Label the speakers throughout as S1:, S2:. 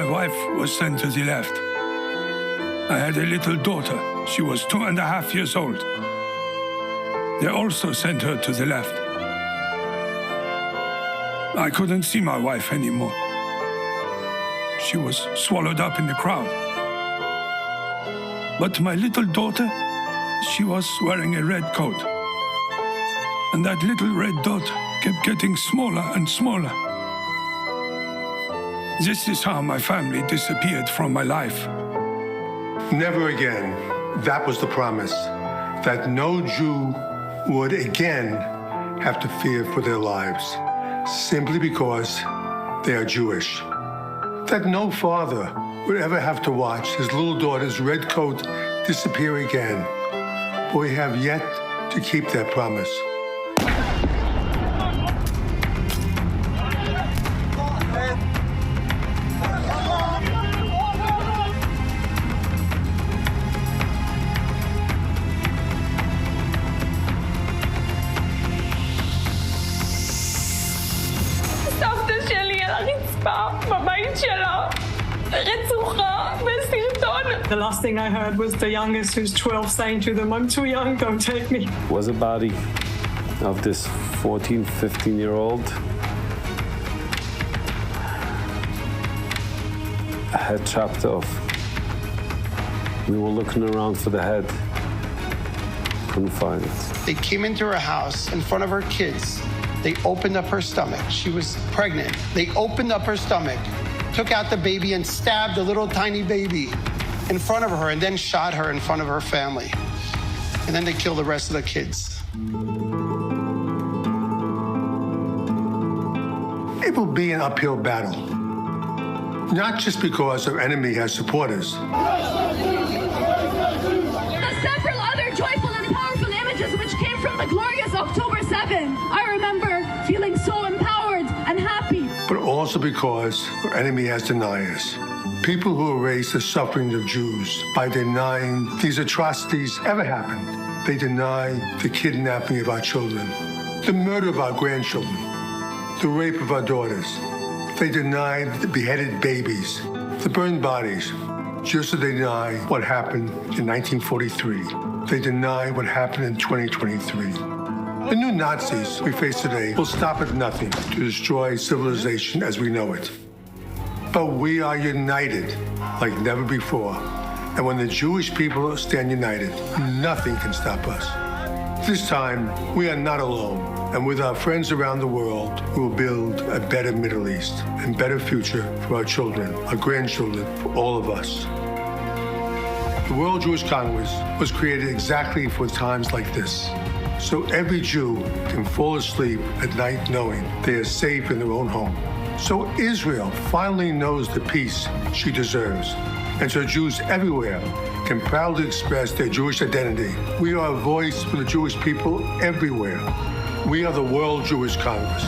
S1: My wife was sent to the left. I had a little daughter. She was 2.5 years old. They also sent her to the left. I couldn't see my wife anymore. She was swallowed up in the crowd. But my little daughter, she was wearing a red coat. And that little red dot kept getting smaller and smaller. This is how my family disappeared from my life.
S2: Never again. That was the promise. That no Jew would again have to fear for their lives, simply because they are Jewish. That no father would ever have to watch his little daughter's red coat disappear again. But we have yet to keep that promise.
S3: The last thing I heard was the youngest, who's 12, saying to them, "I'm too young, don't take me."
S4: Was a body of this 14, 15-year-old. A head chopped off. We were looking around for the head. Couldn't find it.
S5: They came into her house in front of her kids. They opened up her stomach. She was pregnant. They opened up her stomach, took out the baby and stabbed the little tiny baby in front of her, and then shot her in front of her family. And then they killed the rest of the kids.
S2: It will be an uphill battle, not just because our enemy has supporters.
S6: The several other joyful and powerful images which came from the glorious October 7, I remember feeling so empowered and happy.
S2: But also because our enemy has deniers. People who erase the sufferings of Jews by denying these atrocities ever happened. They deny the kidnapping of our children, the murder of our grandchildren, the rape of our daughters. They deny the beheaded babies, the burned bodies, just as they deny what happened in 1943. They deny what happened in 2023. The new Nazis we face today will stop at nothing to destroy civilization as we know it. But we are united like never before. And when the Jewish people stand united, nothing can stop us. This time, we are not alone. And with our friends around the world, we will build a better Middle East and better future for our children, our grandchildren, for all of us. The World Jewish Congress was created exactly for times like this, so every Jew can fall asleep at night knowing they are safe in their own home. So Israel finally knows the peace she deserves. And so Jews everywhere can proudly express their Jewish identity. We are a voice for the Jewish people everywhere. We are the World Jewish Congress.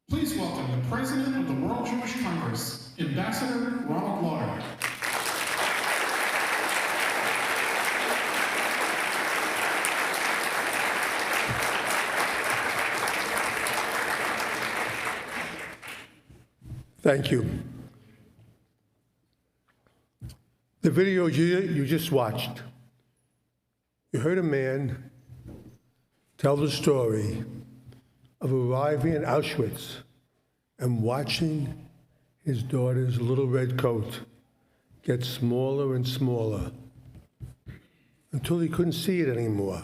S7: Please welcome the President of the World Jewish Congress, Ambassador Ronald Lauder.
S2: Thank you. The video you just watched, you heard a man tell the story of arriving in Auschwitz and watching his daughter's little red coat get smaller and smaller until he couldn't see it anymore.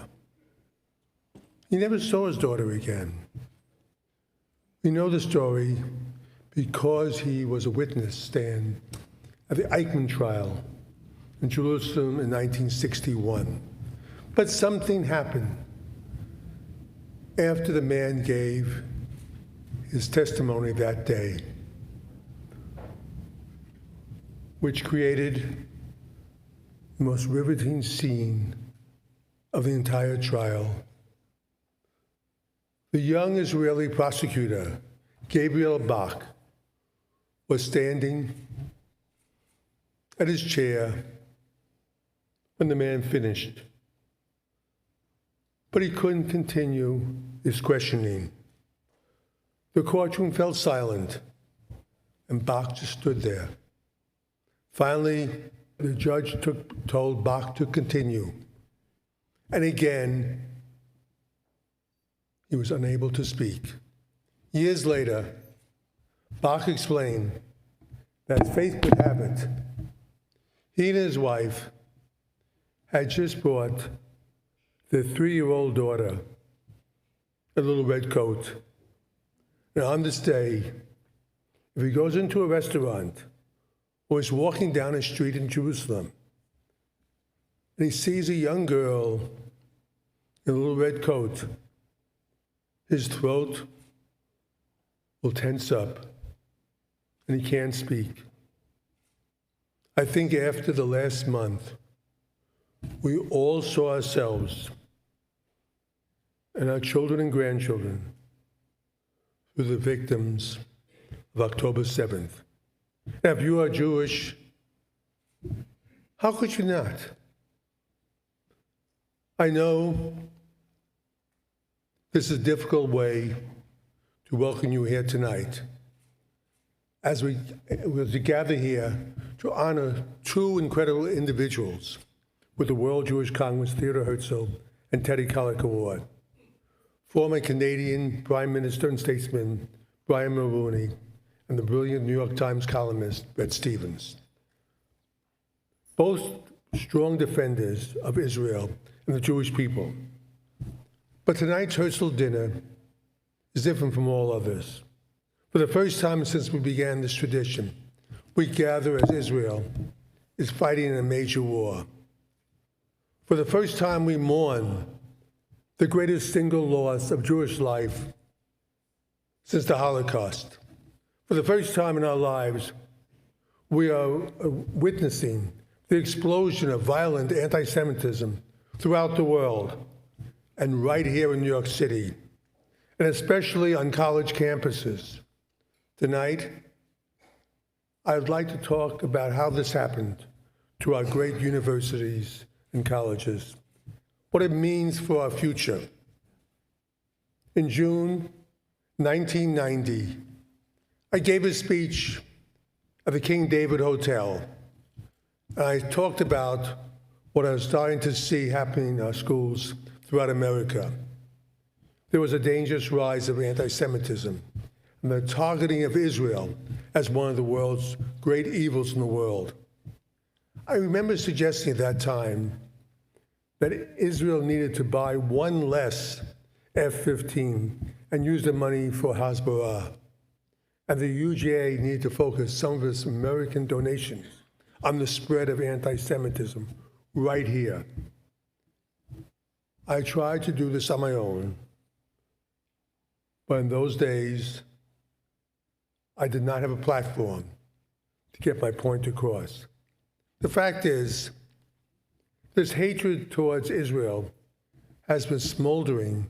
S2: He never saw his daughter again. We know the story because he was a witness stand at the Eichmann trial in Jerusalem in 1961. But something happened after the man gave his testimony that day, which created the most riveting scene of the entire trial. The young Israeli prosecutor, Gabriel Bach, was standing at his chair when the man finished. But he couldn't continue his questioning. The courtroom fell silent, and Bach just stood there. Finally, the judge told Bach to continue. And again, he was unable to speak. Years later, Bach explained that as fate would have it, he and his wife had just brought their 3-year-old daughter a little red coat. And on this day, if he goes into a restaurant or is walking down a street in Jerusalem and he sees a young girl in a little red coat, his throat will tense up and he can't speak. I think after the last month, we all saw ourselves and our children and grandchildren through the victims of October 7th. Now, if you are Jewish, how could you not? I know this is a difficult way to welcome you here tonight as we gather here to honor two incredible individuals with the World Jewish Congress Theodore Herzl and Teddy Kollek Award. Former Canadian Prime Minister and statesman Brian Mulroney and the brilliant New York Times columnist Bret Stephens. Both strong defenders of Israel and the Jewish people. But tonight's Herzl dinner is different from all others. For the first time since we began this tradition, we gather as Israel is fighting in a major war. For the first time, we mourn the greatest single loss of Jewish life since the Holocaust. For the first time in our lives, we are witnessing the explosion of violent anti-Semitism throughout the world, and right here in New York City, and especially on college campuses. Tonight, I'd like to talk about how this happened to our great universities and colleges, what it means for our future. In June 1990, I gave a speech at the King David Hotel, and I talked about what I was starting to see happening in our schools throughout America. There was a dangerous rise of anti-Semitism and the targeting of Israel as one of the world's great evils in the world. I remember suggesting at that time that Israel needed to buy one less F-15 and use the money for Hezbollah, and the UJA needed to focus some of its American donations on the spread of anti-Semitism right here. I tried to do this on my own, but in those days, I did not have a platform to get my point across. The fact is, this hatred towards Israel has been smoldering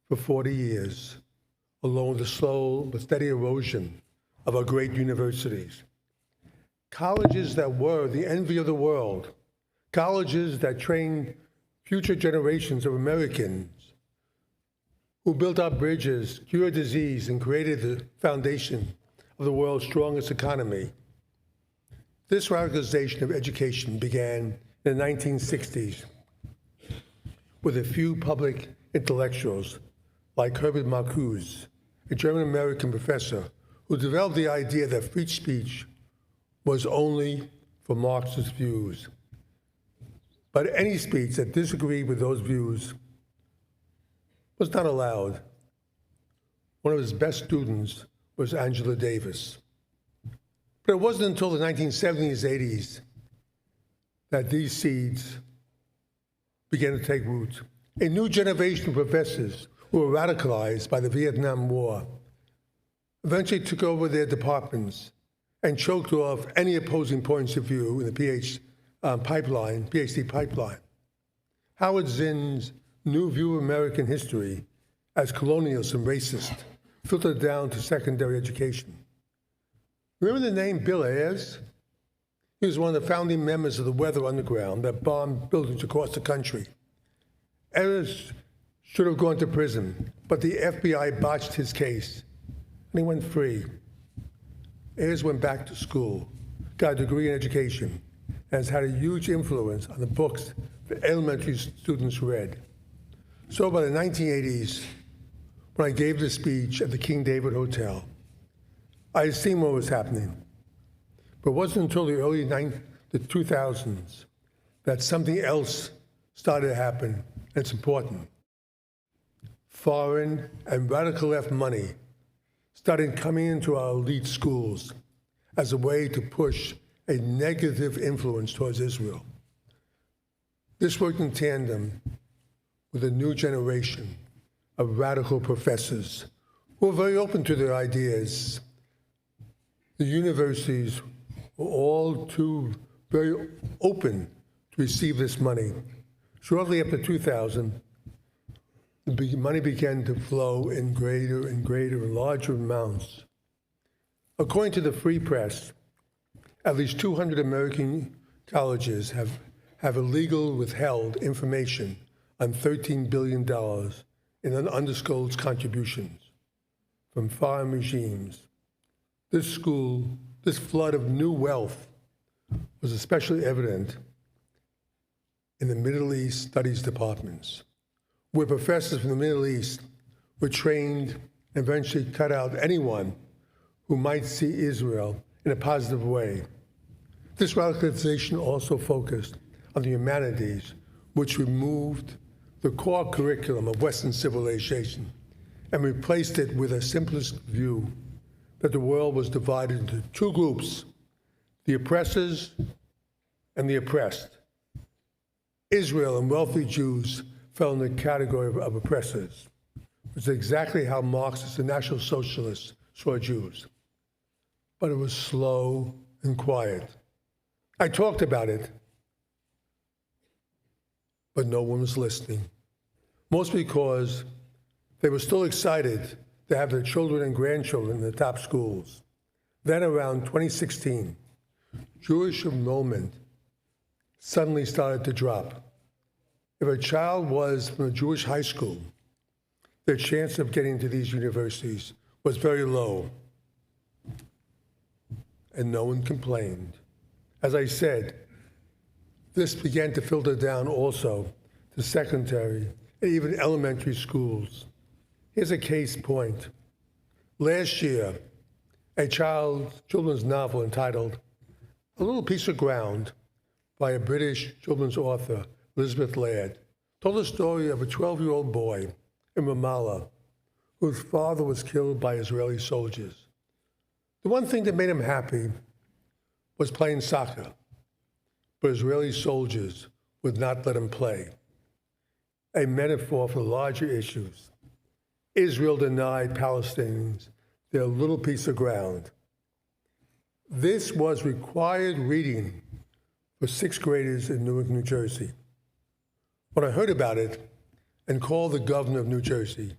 S2: for 40 years, along with the slow but steady erosion of our great universities. Colleges that were the envy of the world, colleges that trained future generations of Americans who built up bridges, cured disease, and created the foundation of the world's strongest economy. This radicalization of education began in the 1960s with a few public intellectuals like Herbert Marcuse, a German-American professor who developed the idea that free speech was only for Marxist views. But any speech that disagreed with those views was not allowed. One of his best students was Angela Davis. But it wasn't until the 1970s, 80s that these seeds began to take root. A new generation of professors who were radicalized by the Vietnam War eventually took over their departments and choked off any opposing points of view in the PhD pipeline. Howard Zinn's new view of American history as colonialist and racist filtered down to secondary education. Remember the name Bill Ayers? He was one of the founding members of the Weather Underground that bombed buildings across the country. Ayers should have gone to prison, but the FBI botched his case, and he went free. Ayers went back to school, got a degree in education, and has had a huge influence on the books that elementary students read. So by the 1980s, when I gave the speech at the King David Hotel, I had seen what was happening. But it wasn't until the early 2000s that something else started to happen, and it's important. Foreign and radical left money started coming into our elite schools as a way to push a negative influence towards Israel. This worked in tandem with a new generation of radical professors who were very open to their ideas. The universities were all too very open to receive this money. Shortly after 2000, the money began to flow in greater and greater and larger amounts. According to the Free Press, at least 200 American colleges have illegal withheld information on $13 billion in undisclosed contributions from foreign regimes. This flood of new wealth was especially evident in the Middle East studies departments, where professors from the Middle East were trained and eventually cut out anyone who might see Israel in a positive way. This radicalization also focused on the humanities, which removed the core curriculum of Western civilization and replaced it with a simplest view that the world was divided into two groups, the oppressors and the oppressed. Israel and wealthy Jews fell in the category of oppressors, which is exactly how Marxists and National Socialists saw Jews. But it was slow and quiet. I talked about it, but no one was listening. Mostly because they were still excited to have their children and grandchildren in the top schools. Then around 2016, Jewish enrollment suddenly started to drop. If a child was from a Jewish high school, their chance of getting to these universities was very low. And no one complained. As I said, this began to filter down also to secondary and even elementary schools. Here's a case point. Last year, a children's novel entitled A Little Piece of Ground by a British children's author, Elizabeth Laird, told the story of a 12-year-old boy in Ramallah whose father was killed by Israeli soldiers. The one thing that made him happy was playing soccer, but Israeli soldiers would not let him play. A metaphor for larger issues. Israel denied Palestinians their little piece of ground. This was required reading for sixth graders in Newark, New Jersey. When I heard about it and called the governor of New Jersey,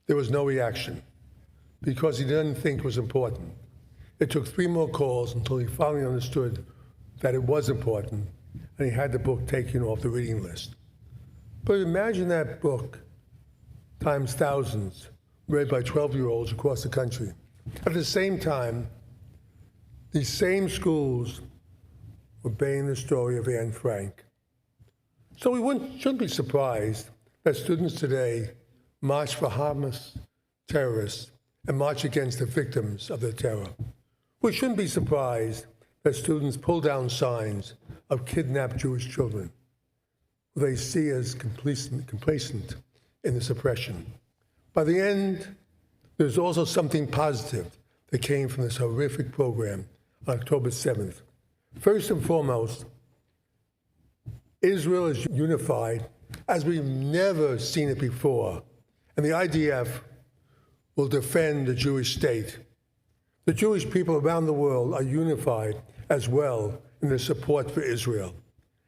S2: there was no reaction because he didn't think it was important. It took 3 more calls until he finally understood that it was important, and he had the book taken off the reading list. But imagine that book times thousands, read by 12-year-olds across the country. At the same time, these same schools were baying the story of Anne Frank. So we shouldn't be surprised that students today march for Hamas terrorists and march against the victims of their terror. We shouldn't be surprised that students pull down signs of kidnapped Jewish children who they see as complacent in this oppression. By the end, there's also something positive that came from this horrific program on October 7th. First and foremost, Israel is unified as we've never seen it before, and the IDF will defend the Jewish state. The Jewish people around the world are unified as well in their support for Israel.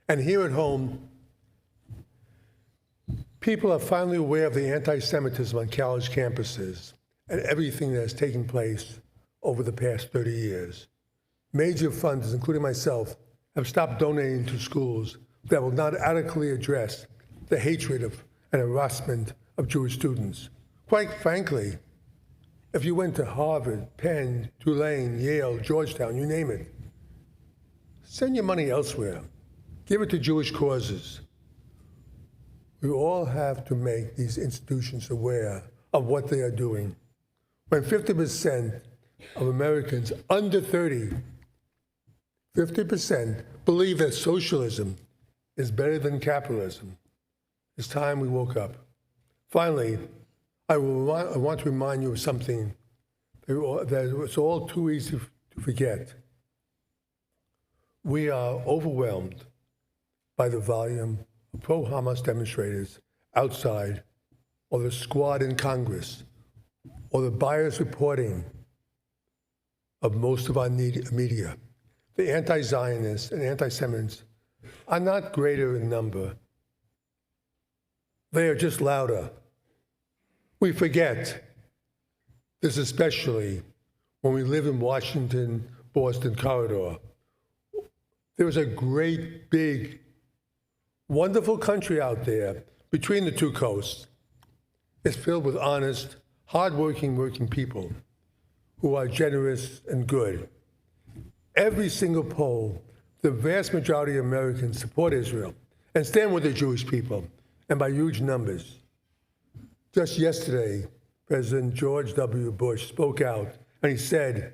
S2: And here at home, people are finally aware of the anti-Semitism on college campuses and everything that has taken place over the past 30 years. Major funders, including myself, have stopped donating to schools that will not adequately address the hatred of and harassment of Jewish students. Quite frankly, if you went to Harvard, Penn, Tulane, Yale, Georgetown, you name it, send your money elsewhere. Give it to Jewish causes. We all have to make these institutions aware of what they are doing. When 50% of Americans under 30, 50% believe that socialism is better than capitalism, it's time we woke up. Finally, I want to remind you of something that it's all too easy to forget. We are overwhelmed by the volume of pro-Hamas demonstrators outside, or the squad in Congress, or the biased reporting of most of our media. The anti-Zionists and anti-Semites are not greater in number. They are just louder. We forget this, especially when we live in Washington, Boston corridor. There is a great, big, wonderful country out there between the two coasts. It's filled with honest, hardworking, working people who are generous and good. Every single poll, the vast majority of Americans support Israel and stand with the Jewish people, and by huge numbers. Just yesterday, President George W. Bush spoke out, and he said,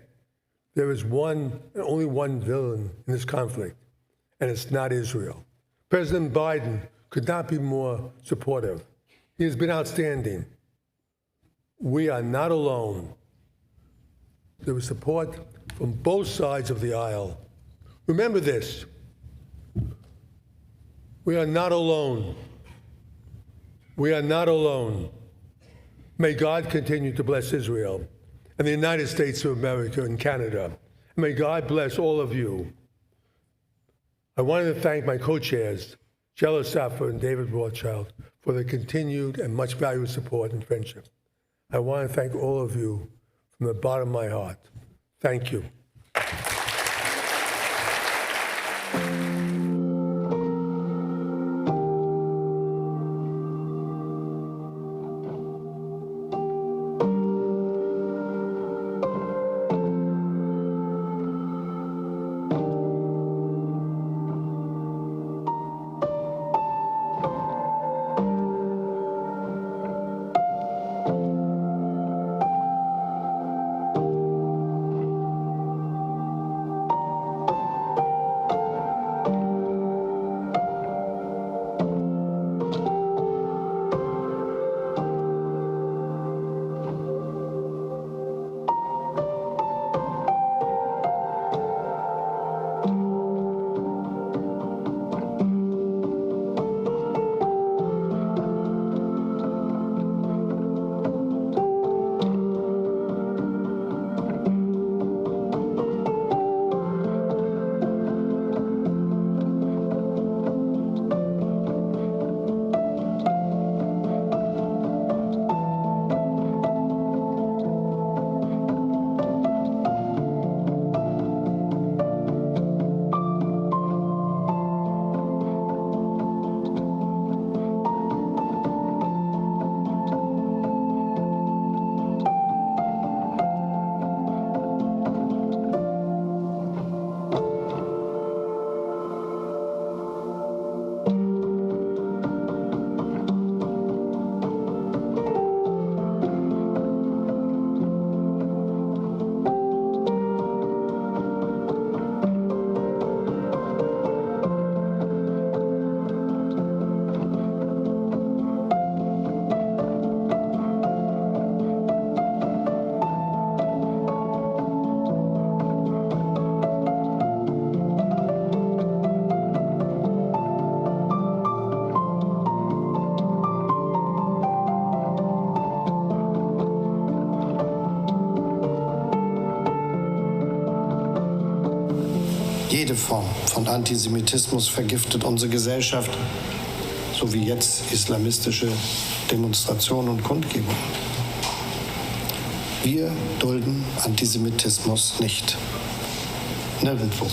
S2: there is only one villain in this conflict, and it's not Israel. President Biden could not be more supportive. He has been outstanding. We are not alone. There is support from both sides of the aisle. Remember this. We are not alone. We are not alone. May God continue to bless Israel and the United States of America and Canada. And may God bless all of you. I wanted to thank my co-chairs, Jella Saffer and David Rothschild, for their continued and much valued support and friendship. I want to thank all of you from the bottom of my heart. Thank you.
S5: Jede Form von Antisemitismus vergiftet unsere Gesellschaft, so wie jetzt islamistische Demonstrationen und Kundgebungen. Wir dulden Antisemitismus nicht. Nirgendwo.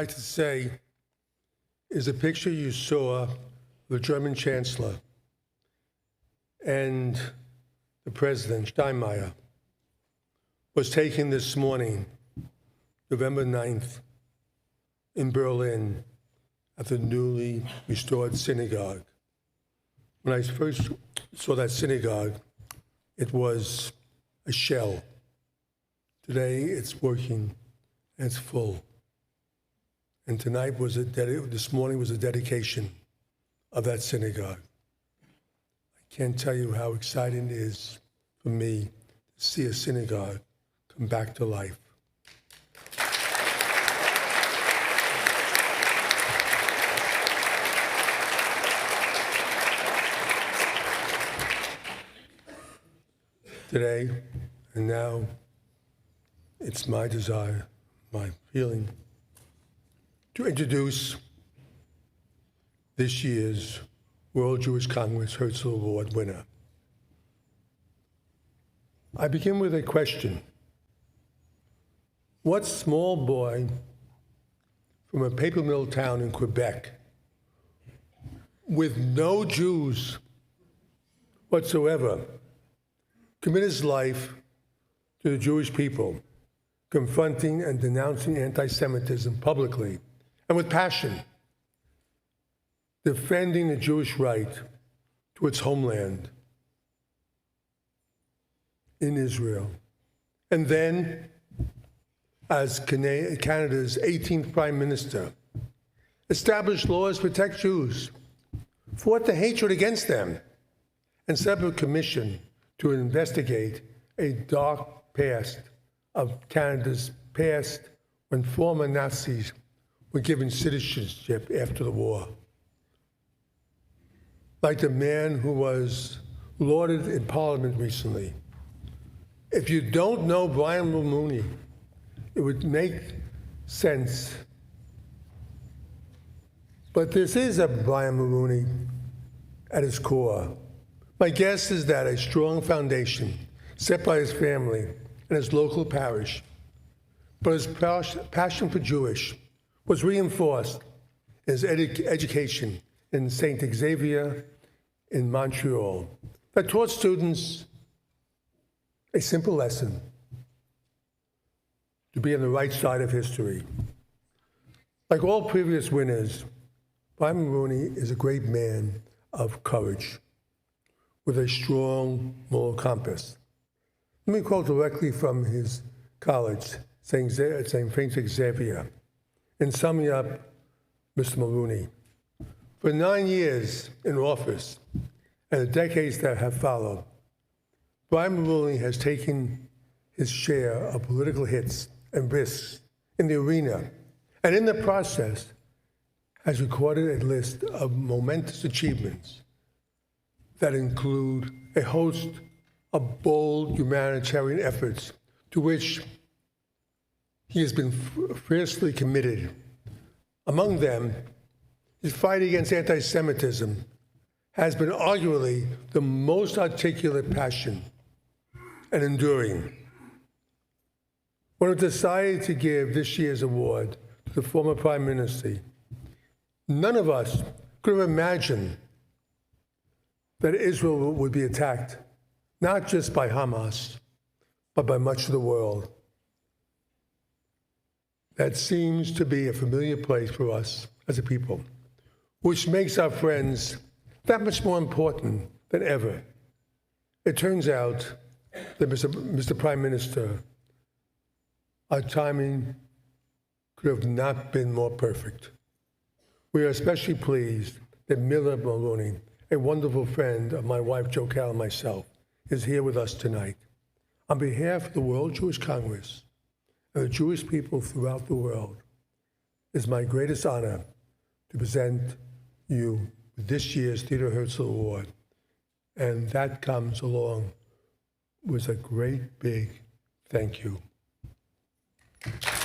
S2: like to say is a picture you saw of the German Chancellor and the President, Steinmeier, was taken this morning, November 9th, in Berlin at the newly restored synagogue. When I first saw that synagogue, it was a shell. Today, it's working and it's full. And tonight this morning was a dedication of that synagogue. I can't tell you how exciting it is for me to see a synagogue come back to life. Today and now, it's my desire, my feeling, to introduce this year's World Jewish Congress Herzl Award winner. I begin with a question. What small boy from a paper mill town in Quebec with no Jews whatsoever committed his life to the Jewish people, confronting and denouncing anti-Semitism publicly and with passion, defending the Jewish right to its homeland in Israel. And then, as Canada's 18th Prime Minister, established laws to protect Jews, fought the hatred against them, and set up a commission to investigate a dark past of Canada's past when former Nazis were given citizenship after the war. Like the man who was lauded in Parliament recently. If you don't know Brian Mulroney, it would make sense. But this is a Brian Mulroney at his core. My guess is that a strong foundation set by his family and his local parish, but his passion for Jewish was reinforced in his education in St. Xavier in Montreal that taught students a simple lesson: to be on the right side of history. Like all previous winners, Brian Mulroney is a great man of courage with a strong moral compass. Let me quote directly from his college, St. Xavier. In summing up Mr. Mulroney, for 9 years in office and the decades that have followed, Brian Mulroney has taken his share of political hits and risks in the arena, and in the process has recorded a list of momentous achievements that include a host of bold humanitarian efforts to which he has been fiercely committed. Among them, his fight against anti-Semitism has been arguably the most articulate passion and enduring. When we decided to give this year's award to the former Prime Minister, none of us could have imagined that Israel would be attacked, not just by Hamas, but by much of the world. That seems to be a familiar place for us as a people, which makes our friends that much more important than ever. It turns out that, Mr. Prime Minister, our timing could have not been more perfect. We are especially pleased that Miller Mulroney, a wonderful friend of my wife, Jo Cal, and myself, is here with us tonight. On behalf of the World Jewish Congress and the Jewish people throughout the world, it is my greatest honor to present you with this year's Theodor Herzl Award. And that comes along with a great big thank you. Thank you.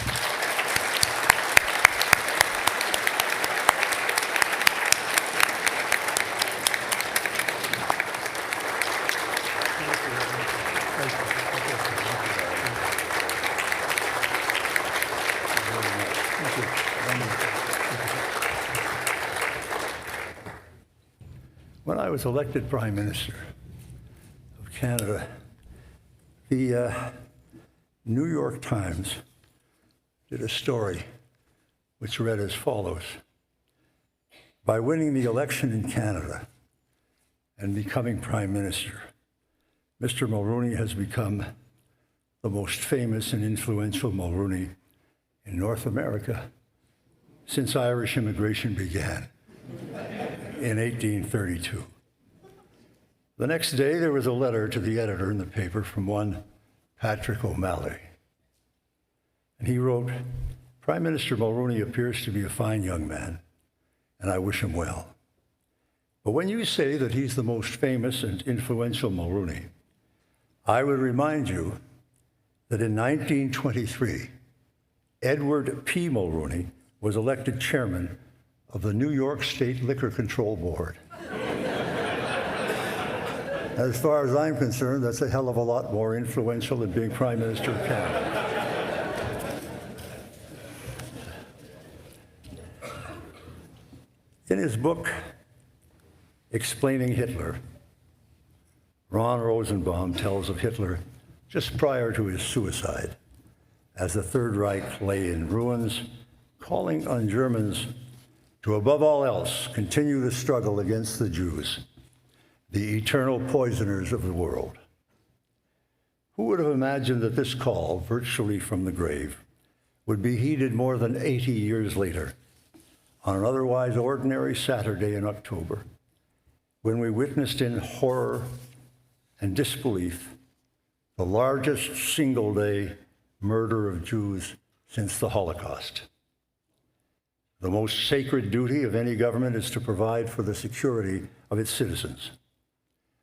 S8: When I was elected Prime Minister of Canada, the New York Times did a story which read as follows. By winning the election in Canada and becoming Prime Minister, Mr. Mulroney has become the most famous and influential Mulroney in North America since Irish immigration began in 1832. The next day, there was a letter to the editor in the paper from one Patrick O'Malley. And he wrote, Prime Minister Mulroney appears to be a fine young man, and I wish him well. But when you say that he's the most famous and influential Mulroney, I would remind you that in 1923, Edward P. Mulroney was elected chairman of the New York State Liquor Control Board. As far as I'm concerned, that's a hell of a lot more influential than being Prime Minister of Canada. In his book, Explaining Hitler, Ron Rosenbaum tells of Hitler just prior to his suicide, as the Third Reich lay in ruins, calling on Germans to, above all else, continue the struggle against the Jews, the eternal poisoners of the world. Who would have imagined that this call, virtually from the grave, would be heeded more than 80 years later, on an otherwise ordinary Saturday in October, when we witnessed in horror and disbelief the largest single-day murder of Jews since the Holocaust. The most sacred duty of any government is to provide for the security of its citizens.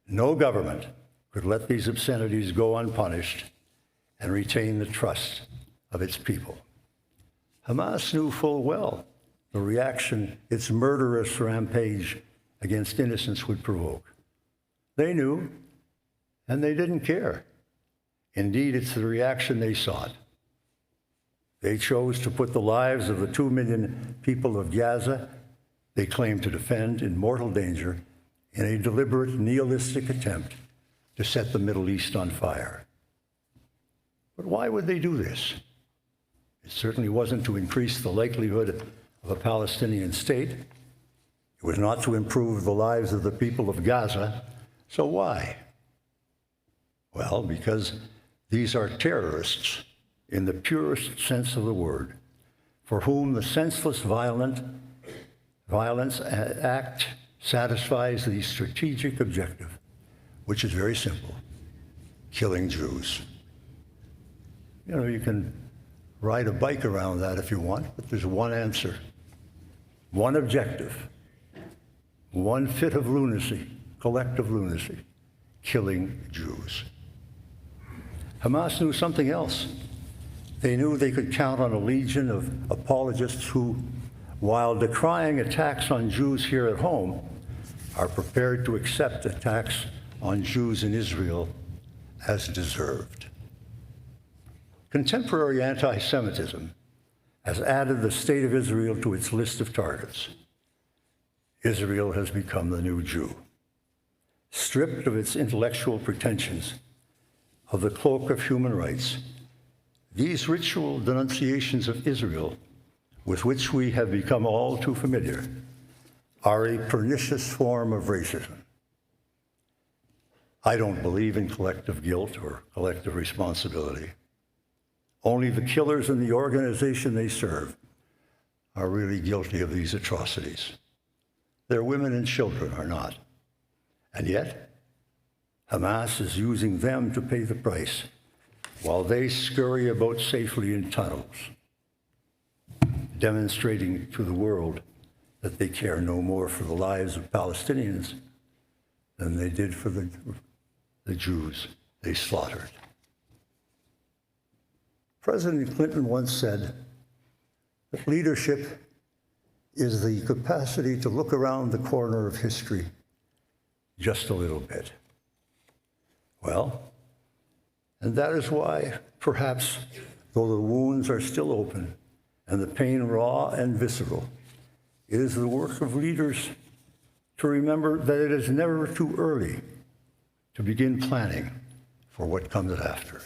S8: No government could let these obscenities go unpunished and retain the trust of its people. Hamas knew full well the reaction its murderous rampage against innocents would provoke. They knew, and they didn't care. Indeed, it's the reaction they sought. They chose to put the lives of the 2 million people of Gaza they claim to defend in mortal danger in a deliberate nihilistic attempt to set the Middle East on fire. But why would they do this? It certainly wasn't to increase the likelihood of a Palestinian state. It was not to improve the lives of the people of Gaza. So why? Well, because these are terrorists in the purest sense of the word, for whom the senseless violence act satisfies the strategic objective, which is very simple: killing Jews. You know, you can ride a bike around that if you want, but there's one answer, one objective, one fit of lunacy, collective lunacy: killing Jews. Hamas knew something else. They knew they could count on a legion of apologists who, while decrying attacks on Jews here at home, are prepared to accept attacks on Jews in Israel as deserved. Contemporary anti-Semitism has added the State of Israel to its list of targets. Israel has become the new Jew. Stripped of its intellectual pretensions, of the cloak of human rights, these ritual denunciations of Israel, with which we have become all too familiar, are a pernicious form of racism. I don't believe in collective guilt or collective responsibility. Only the killers and the organization they serve are really guilty of these atrocities. Their women and children are not. And yet, Hamas is using them to pay the price while they scurry about safely in tunnels, demonstrating to the world that they care no more for the lives of Palestinians than they did for the Jews they slaughtered. President Clinton once said that leadership is the capacity to look around the corner of history just a little bit. Well, and that is why, perhaps, though the wounds are still open and the pain raw and visceral, it is the work of leaders to remember that it is never too early to begin planning for what comes after.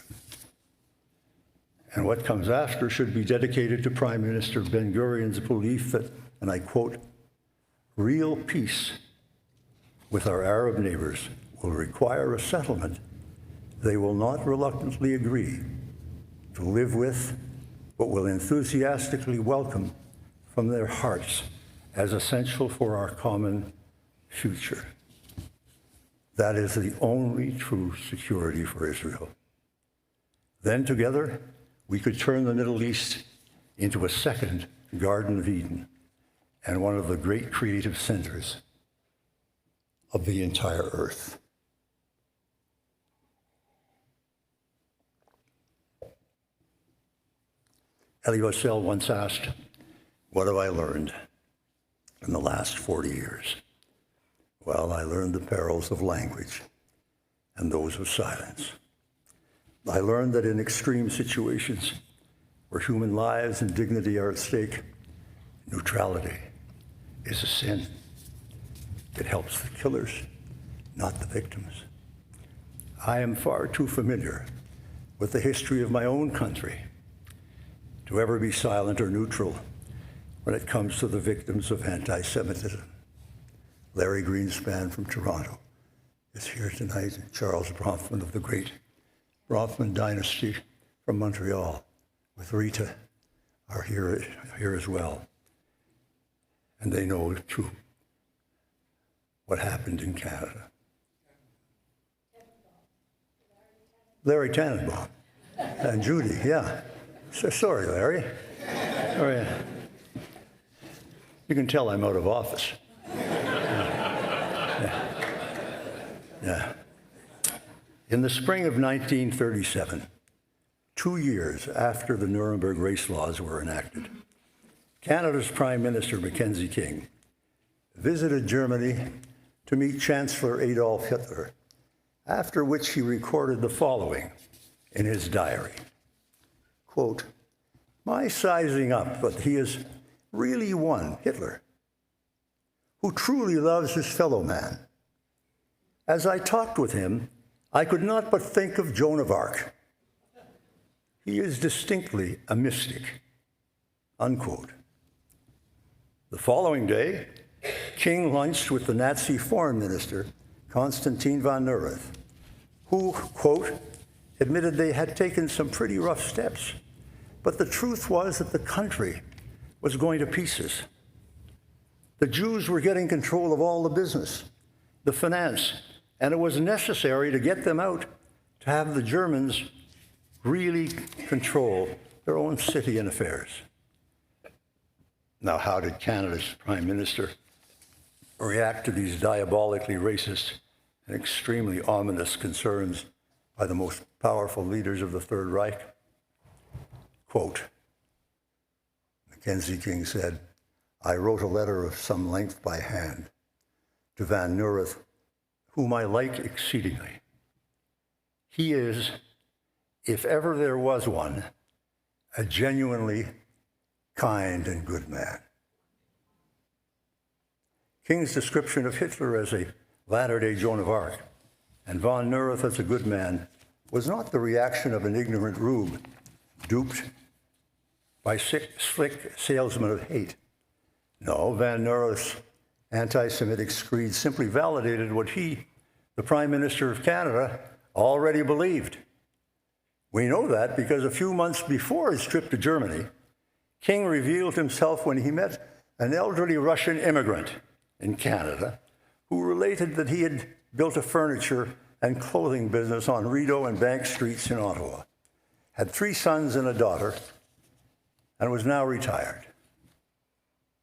S8: And what comes after should be dedicated to Prime Minister Ben-Gurion's belief that, and I quote, real peace with our Arab neighbors will require a settlement they will not reluctantly agree to live with, but will enthusiastically welcome from their hearts as essential for our common future. That is the only true security for Israel. Then together, we could turn the Middle East into a second Garden of Eden and one of the great creative centers of the entire earth. Elie Wiesel once asked, "What have I learned in the last 40 years?" Well, I learned the perils of language and those of silence. I learned that in extreme situations where human lives and dignity are at stake, neutrality is a sin. It helps the killers, not the victims. I am far too familiar with the history of my own country to ever be silent or neutral when it comes to the victims of anti-Semitism. Larry Greenspan from Toronto is here tonight, and Charles Bronfman of the great Bronfman dynasty from Montreal, with Rita, are here as well. And they know too what happened in Canada. Larry Tannenbaum and Judy, yeah. So, sorry, Larry. Sorry. You can tell I'm out of office. Yeah. In the spring of 1937, 2 years after the Nuremberg race laws were enacted, Canada's Prime Minister Mackenzie King visited Germany to meet Chancellor Adolf Hitler, after which he recorded the following in his diary. Quote, "My sizing up that he is really one, Hitler, who truly loves his fellow man. As I talked with him, I could not but think of Joan of Arc. He is distinctly a mystic," unquote. The following day, King lunched with the Nazi foreign minister, Constantin von Neurath, who, quote, admitted they had taken some pretty rough steps, but the truth was that the country was going to pieces. The Jews were getting control of all the business, the finance, and it was necessary to get them out to have the Germans really control their own city and affairs. Now, how did Canada's Prime Minister react to these diabolically racist and extremely ominous concerns by the most powerful leaders of the Third Reich? Quote, Mackenzie King said, "I wrote a letter of some length by hand to Van Neurath, whom I like exceedingly. He is, if ever there was one, a genuinely kind and good man." King's description of Hitler as a latter-day Joan of Arc and von Neurath as a good man was not the reaction of an ignorant rube duped by slick salesmen of hate. No, Van Neurath's anti-Semitic screed simply validated what he, the Prime Minister of Canada, already believed. We know that because a few months before his trip to Germany, King revealed himself when he met an elderly Russian immigrant in Canada who related that he had built a furniture and clothing business on Rideau and Bank Streets in Ottawa, had 3 sons and a daughter, and was now retired.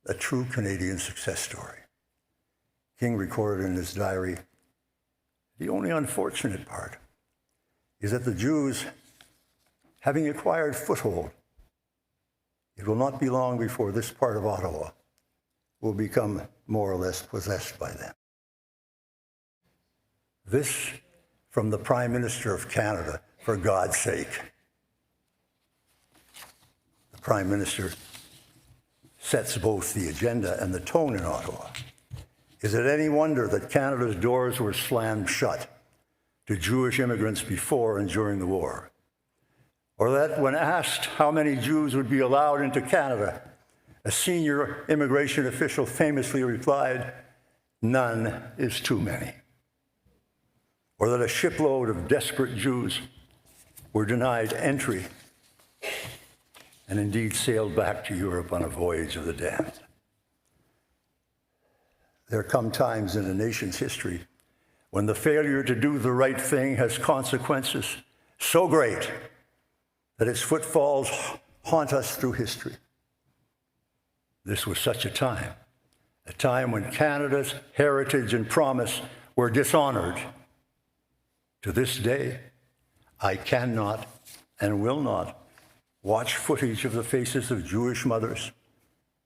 S8: A true Canadian success story. King recorded in his diary, "The only unfortunate part is that the Jews, having acquired foothold, it will not be long before this part of Ottawa will become more or less possessed by them." This from the Prime Minister of Canada, for God's sake. The Prime Minister sets both the agenda and the tone in Ottawa. Is it any wonder that Canada's doors were slammed shut to Jewish immigrants before and during the war? Or that when asked how many Jews would be allowed into Canada, a senior immigration official famously replied, "None is too many." Or that a shipload of desperate Jews were denied entry and indeed sailed back to Europe on a voyage of the damned. There come times in a nation's history when the failure to do the right thing has consequences so great that its footfalls haunt us through history. This was such a time when Canada's heritage and promise were dishonored. To this day, I cannot and will not watch footage of the faces of Jewish mothers,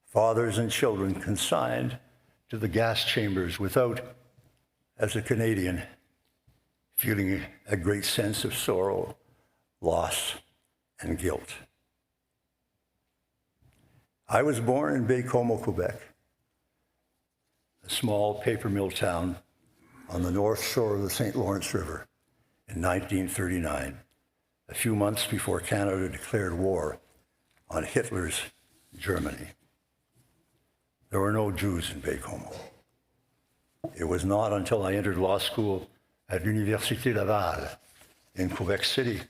S8: fathers, and children consigned to the gas chambers without, as a Canadian, feeling a great sense of sorrow, loss, and guilt. I was born in Baie-Comeau, Quebec, a small paper mill town on the north shore of the St. Lawrence River in 1939, a few months before Canada declared war on Hitler's Germany. There were no Jews in Baie-Comeau. It was not until I entered law school at L'Université Laval in Quebec City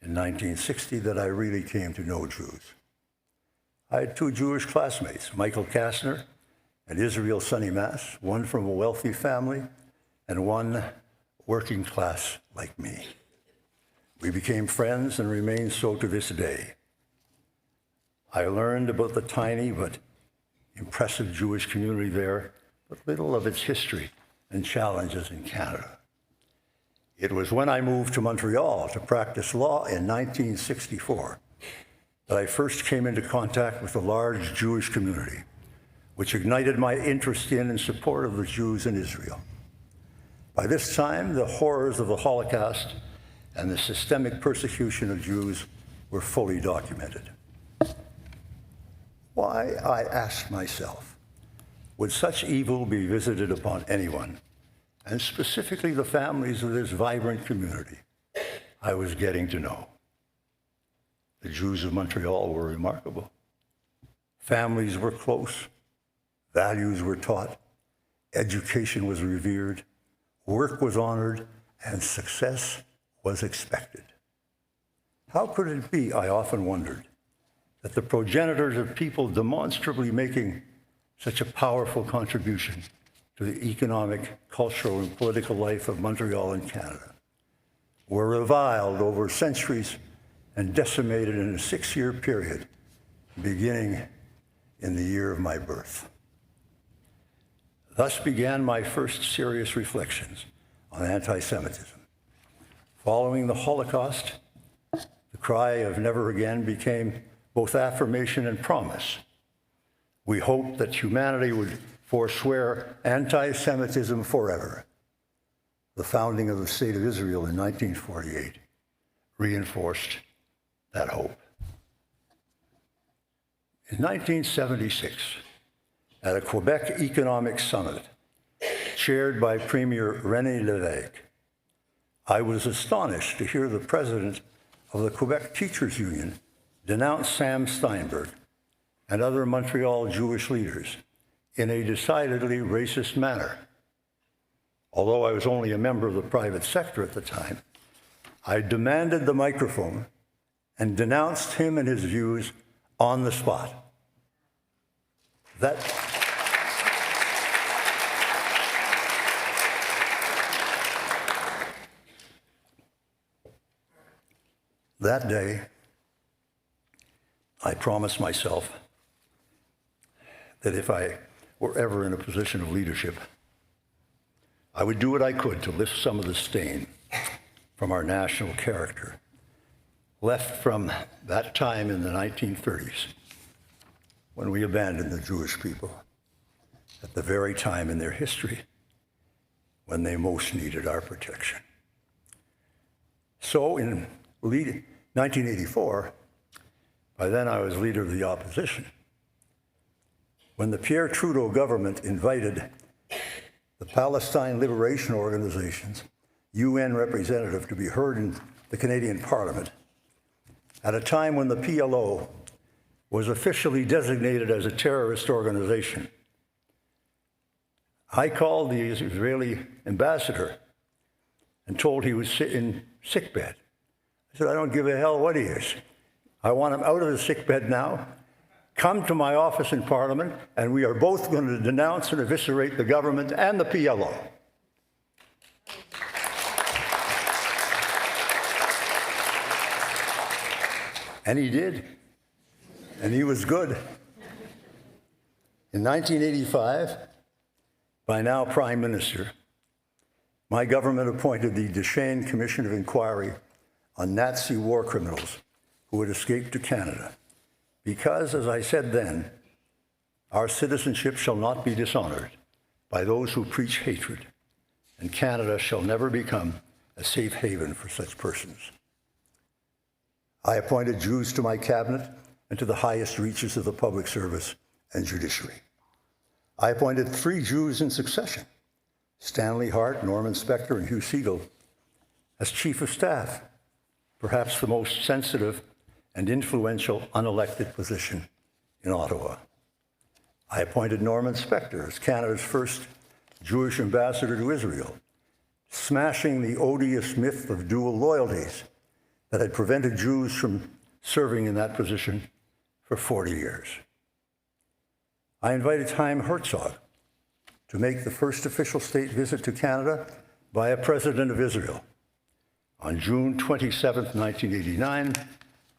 S8: in 1960 that I really came to know Jews. I had two Jewish classmates, Michael Kastner and Israel Sunnymass, one from a wealthy family and one working class like me. We became friends and remain so to this day. I learned about the tiny but impressive Jewish community there, but little of its history and challenges in Canada. It was when I moved to Montreal to practice law in 1964 that I first came into contact with the large Jewish community, which ignited my interest in and support of the Jews in Israel. By this time, the horrors of the Holocaust and the systemic persecution of Jews were fully documented. Why, I asked myself, would such evil be visited upon anyone, and specifically the families of this vibrant community I was getting to know? The Jews of Montreal were remarkable. Families were close, values were taught, education was revered, work was honored, and success was expected. How could it be, I often wondered, that the progenitors of people demonstrably making such a powerful contribution to the economic, cultural, and political life of Montreal and Canada were reviled over centuries and decimated in a 6-year period, beginning in the year of my birth? Thus began my first serious reflections on anti-Semitism. Following the Holocaust, the cry of never again became both affirmation and promise. We hoped that humanity would forswear anti-Semitism forever. The founding of the State of Israel in 1948 reinforced that hope. In 1976, at a Quebec Economic Summit chaired by Premier René Lévesque, I was astonished to hear the president of the Quebec Teachers Union denounce Sam Steinberg and other Montreal Jewish leaders in a decidedly racist manner. Although I was only a member of the private sector at the time, I demanded the microphone and denounced him and his views on the spot. That day, I promised myself that if I were ever in a position of leadership, I would do what I could to lift some of the stain from our national character, left from that time in the 1930s, when we abandoned the Jewish people at the very time in their history when they most needed our protection. So in 1984, by then I was leader of the opposition, when the Pierre Trudeau government invited the Palestine Liberation Organization's UN representative, to be heard in the Canadian Parliament at a time when the PLO was officially designated as a terrorist organization. I called the Israeli ambassador and told he was in sickbed. I said, I don't give a hell what he is. I want him out of the sickbed now. Come to my office in Parliament, and we are both going to denounce and eviscerate the government and the PLO. And he did. And he was good. In 1985, by now Prime Minister, my government appointed the Deschênes Commission of Inquiry on Nazi war criminals who had escaped to Canada. Because, as I said then, our citizenship shall not be dishonored by those who preach hatred, and Canada shall never become a safe haven for such persons. I appointed Jews to my cabinet and to the highest reaches of the public service and judiciary. I appointed 3 Jews in succession, Stanley Hart, Norman Spector, and Hugh Segal, as chief of staff, perhaps the most sensitive and influential unelected position in Ottawa. I appointed Norman Spector as Canada's first Jewish ambassador to Israel, smashing the odious myth of dual loyalties that had prevented Jews from serving in that position for 40 years. I invited Chaim Herzog to make the first official state visit to Canada by a president of Israel. On June 27, 1989,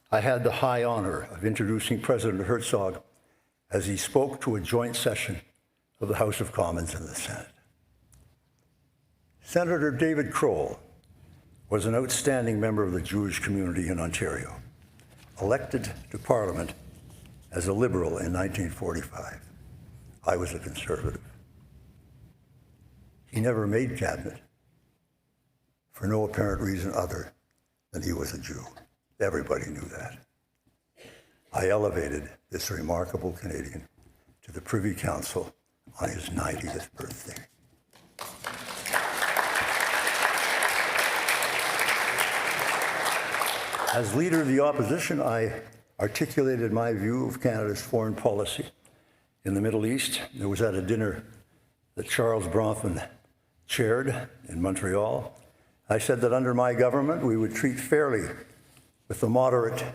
S8: I had the high honor of introducing President Herzog as he spoke to a joint session of the House of Commons and the Senate. Senator David Kroll was an outstanding member of the Jewish community in Ontario, elected to Parliament as a Liberal in 1945. I was a Conservative. He never made cabinet for no apparent reason other than he was a Jew. Everybody knew that. I elevated this remarkable Canadian to the Privy Council on his 90th birthday. As leader of the opposition, I articulated my view of Canada's foreign policy in the Middle East. It was at a dinner that Charles Bronfman chaired in Montreal. I said that under my government, we would treat fairly with the moderate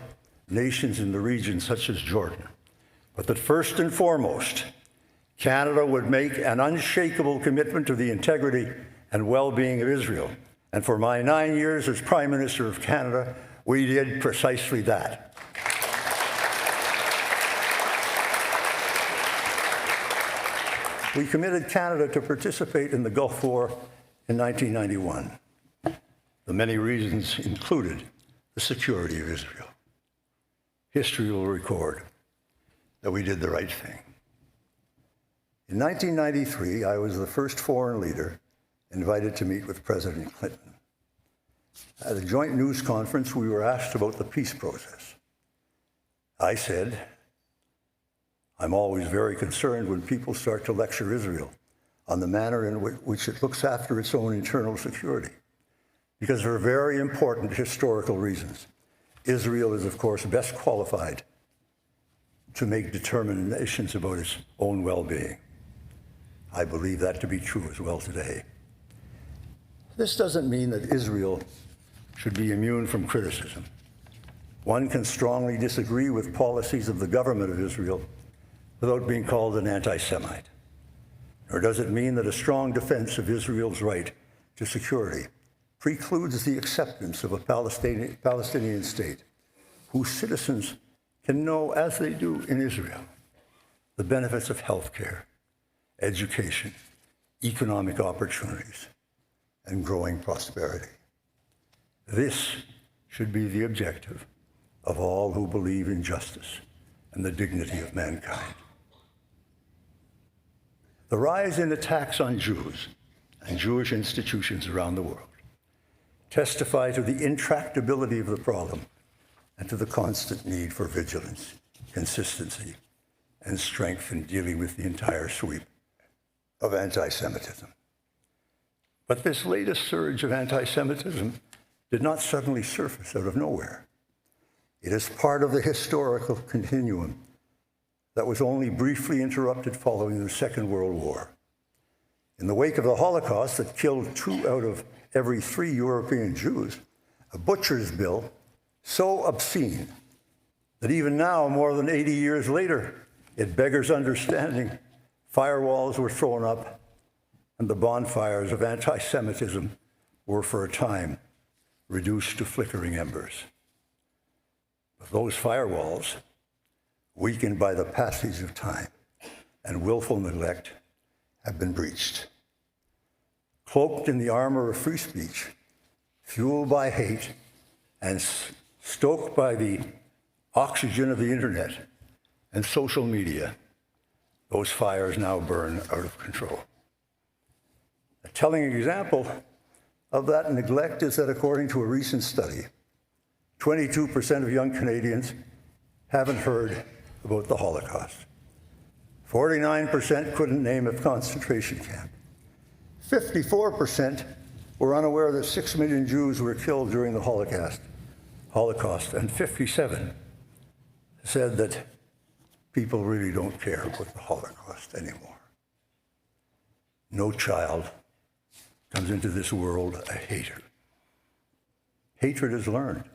S8: nations in the region, such as Jordan, but that first and foremost, Canada would make an unshakable commitment to the integrity and well-being of Israel. And for my 9 years as Prime Minister of Canada, we did precisely that. We committed Canada to participate in the Gulf War in 1991. The many reasons included the security of Israel. History will record that we did the right thing. In 1993, I was the first foreign leader invited to meet with President Clinton. At a joint news conference, we were asked about the peace process. I said, I'm always very concerned when people start to lecture Israel on the manner in which it looks after its own internal security, because for very important historical reasons. Israel is, of course, best qualified to make determinations about its own well-being. I believe that to be true as well today. This doesn't mean that Israel should be immune from criticism. One can strongly disagree with policies of the government of Israel without being called an anti-Semite. Nor does it mean that a strong defense of Israel's right to security precludes the acceptance of a Palestinian state whose citizens can know, as they do in Israel, the benefits of health care, education, economic opportunities, and growing prosperity. This should be the objective of all who believe in justice and the dignity of mankind. The rise in attacks on Jews and Jewish institutions around the world testify to the intractability of the problem and to the constant need for vigilance, consistency, and strength in dealing with the entire sweep of anti-Semitism. But this latest surge of anti-Semitism did not suddenly surface out of nowhere. It is part of the historical continuum that was only briefly interrupted following the Second World War. In the wake of the Holocaust that killed 2 out of every 3 European Jews, a butcher's bill so obscene that even now, more than 80 years later, it beggars understanding, firewalls were thrown up and the bonfires of anti-Semitism were for a time reduced to flickering embers. But those firewalls, weakened by the passage of time and willful neglect, have been breached. Cloaked in the armor of free speech, fueled by hate, and stoked by the oxygen of the internet and social media, those fires now burn out of control. A telling example of that neglect is that according to a recent study, 22% of young Canadians haven't heard about the Holocaust. 49% couldn't name a concentration camp. 54% were unaware that 6 million Jews were killed during the Holocaust, and 57% said that people really don't care about the Holocaust anymore. No child comes into this world a hater. Hatred is learned.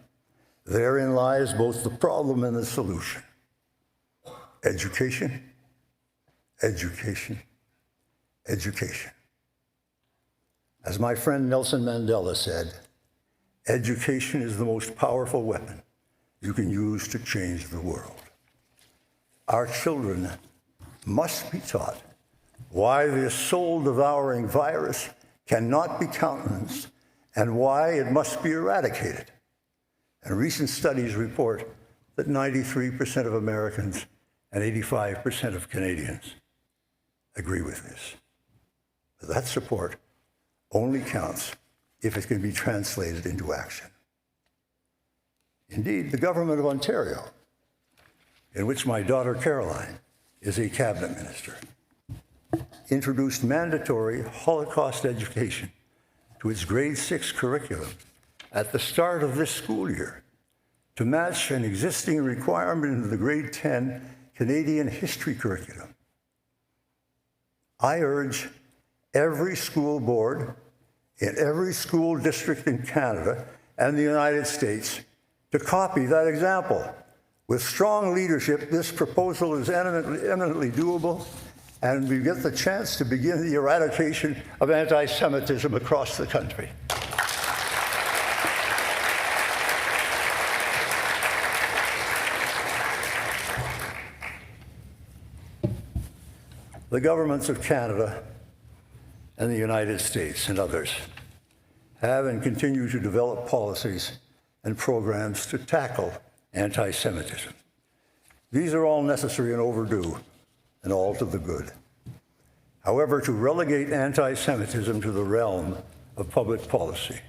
S8: Therein lies both the problem and the solution. Education, education, education. As my friend Nelson Mandela said, education is the most powerful weapon you can use to change the world. Our children must be taught why this soul-devouring virus cannot be countenanced and why it must be eradicated. And recent studies report that 93% of Americans and 85% of Canadians agree with this. But that support only counts if it can be translated into action. Indeed, the government of Ontario, in which my daughter Caroline is a cabinet minister, introduced mandatory Holocaust education to its grade 6 curriculum at the start of this school year to match an existing requirement in the grade 10 Canadian history curriculum. I urge every school board in every school district in Canada and the United States to copy that example. With strong leadership, this proposal is eminently doable, and we get the chance to begin the eradication of anti-Semitism across the country. The governments of Canada and the United States and others have and continue to develop policies and programs to tackle anti-Semitism. These are all necessary and overdue, and all to the good. However, to relegate anti-Semitism to the realm of public policy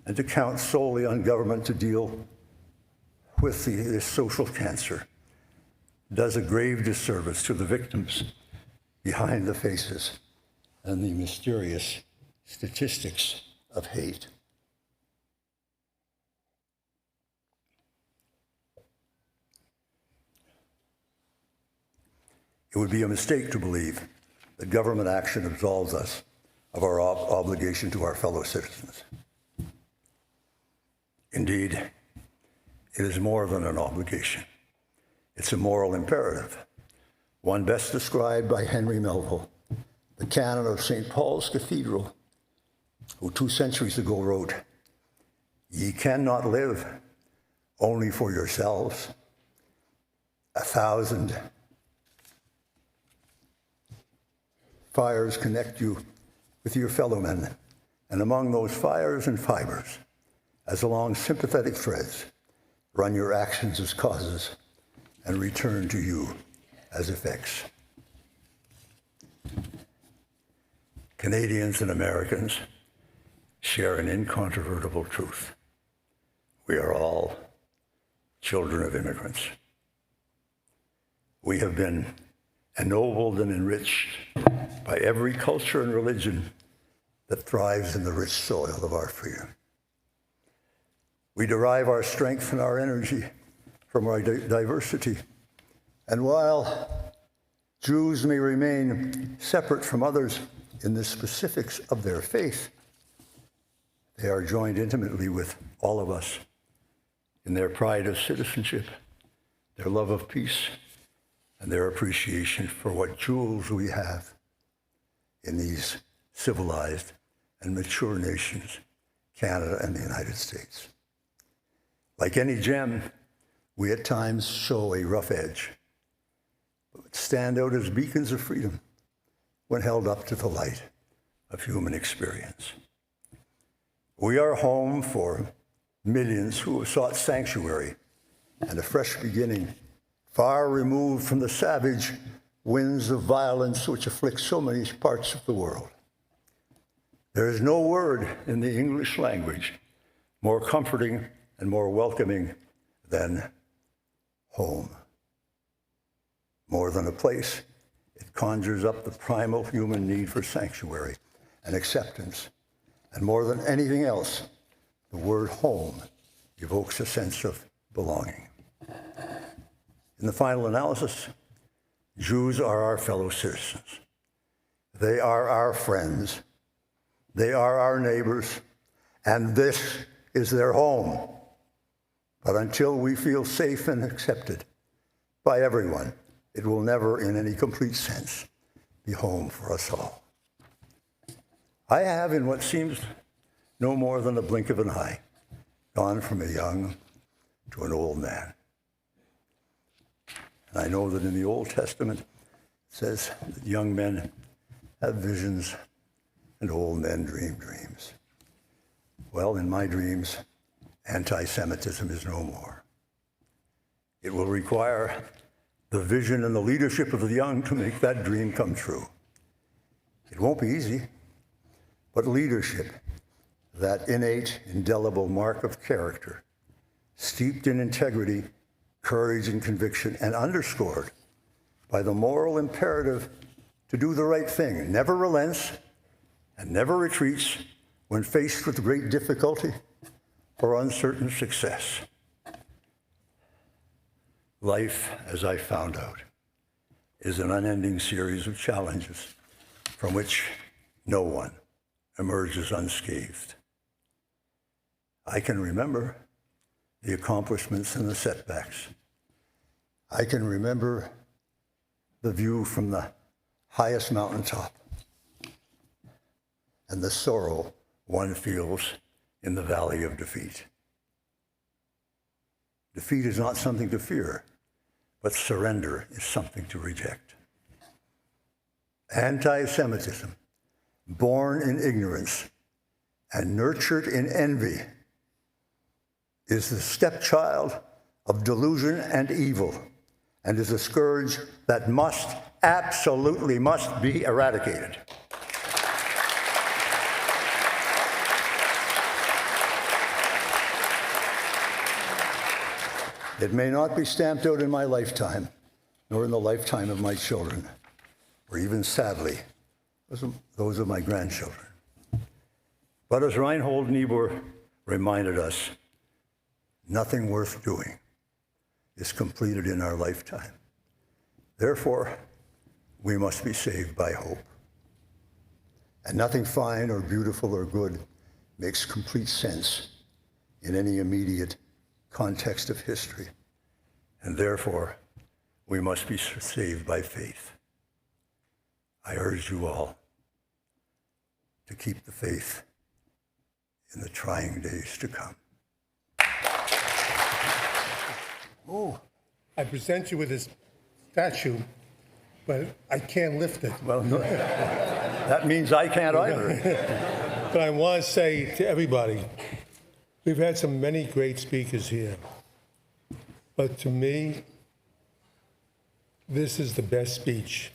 S8: and to count solely on government to deal with this social cancer does a grave disservice to the victims behind the faces and the mysterious statistics of hate. It would be a mistake to believe that government action absolves us of our obligation to our fellow citizens. Indeed, it is more than an obligation. It's a moral imperative, one best described by Henry Melville, the canon of St. Paul's Cathedral, who 2 centuries ago wrote, "Ye cannot live only for yourselves. 1,000 fires connect you with your fellow men, and among those fires and fibers, as along sympathetic threads, run your actions as causes and return to you as effects." Canadians and Americans share an incontrovertible truth. We are all children of immigrants. We have been ennobled and enriched by every culture and religion that thrives in the rich soil of our freedom. We derive our strength and our energy from our diversity. And while Jews may remain separate from others in the specifics of their faith, they are joined intimately with all of us in their pride of citizenship, their love of peace, and their appreciation for what jewels we have in these civilized and mature nations, Canada and the United States. Like any gem, we at times show a rough edge, but stand out as beacons of freedom when held up to the light of human experience. We are home for millions who have sought sanctuary and a fresh beginning, far removed from the savage winds of violence which afflict so many parts of the world. There is no word in the English language more comforting and more welcoming than home. More than a place, it conjures up the primal human need for sanctuary and acceptance. And more than anything else, the word home evokes a sense of belonging. In the final analysis, Jews are our fellow citizens. They are our friends. They are our neighbors. And this is their home. But until we feel safe and accepted by everyone, it will never, in any complete sense, be home for us all. I have, in what seems no more than a blink of an eye, gone from a young to an old man. And I know that in the Old Testament, it says that young men have visions and old men dream dreams. Well, in my dreams, anti-Semitism is no more. It will require the vision and the leadership of the young to make that dream come true. It won't be easy, but leadership, that innate, indelible mark of character, steeped in integrity, courage, and conviction, and underscored by the moral imperative to do the right thing, never relents and never retreats when faced with great difficulty or uncertain success. Life, as I found out, is an unending series of challenges from which no one emerges unscathed. I can remember the accomplishments and the setbacks. I can remember the view from the highest mountaintop and the sorrow one feels in the valley of defeat. Defeat is not something to fear, but surrender is something to reject. Anti-Semitism, born in ignorance and nurtured in envy, is the stepchild of delusion and evil, and is a scourge that absolutely must be eradicated. It may not be stamped out in my lifetime, nor in the lifetime of my children, or even, sadly, those of my grandchildren. But as Reinhold Niebuhr reminded us, nothing worth doing is completed in our lifetime. Therefore, we must be saved by hope. And nothing fine or beautiful or good makes complete sense in any immediate context of history. And therefore, we must be saved by faith. I urge you all to keep the faith in the trying days to come.
S2: Oh, I present you with this statue, but I can't lift it.
S8: Well, no, that means I can't either.
S2: But I want to say to everybody, we've had many great speakers here. But to me, this is the best speech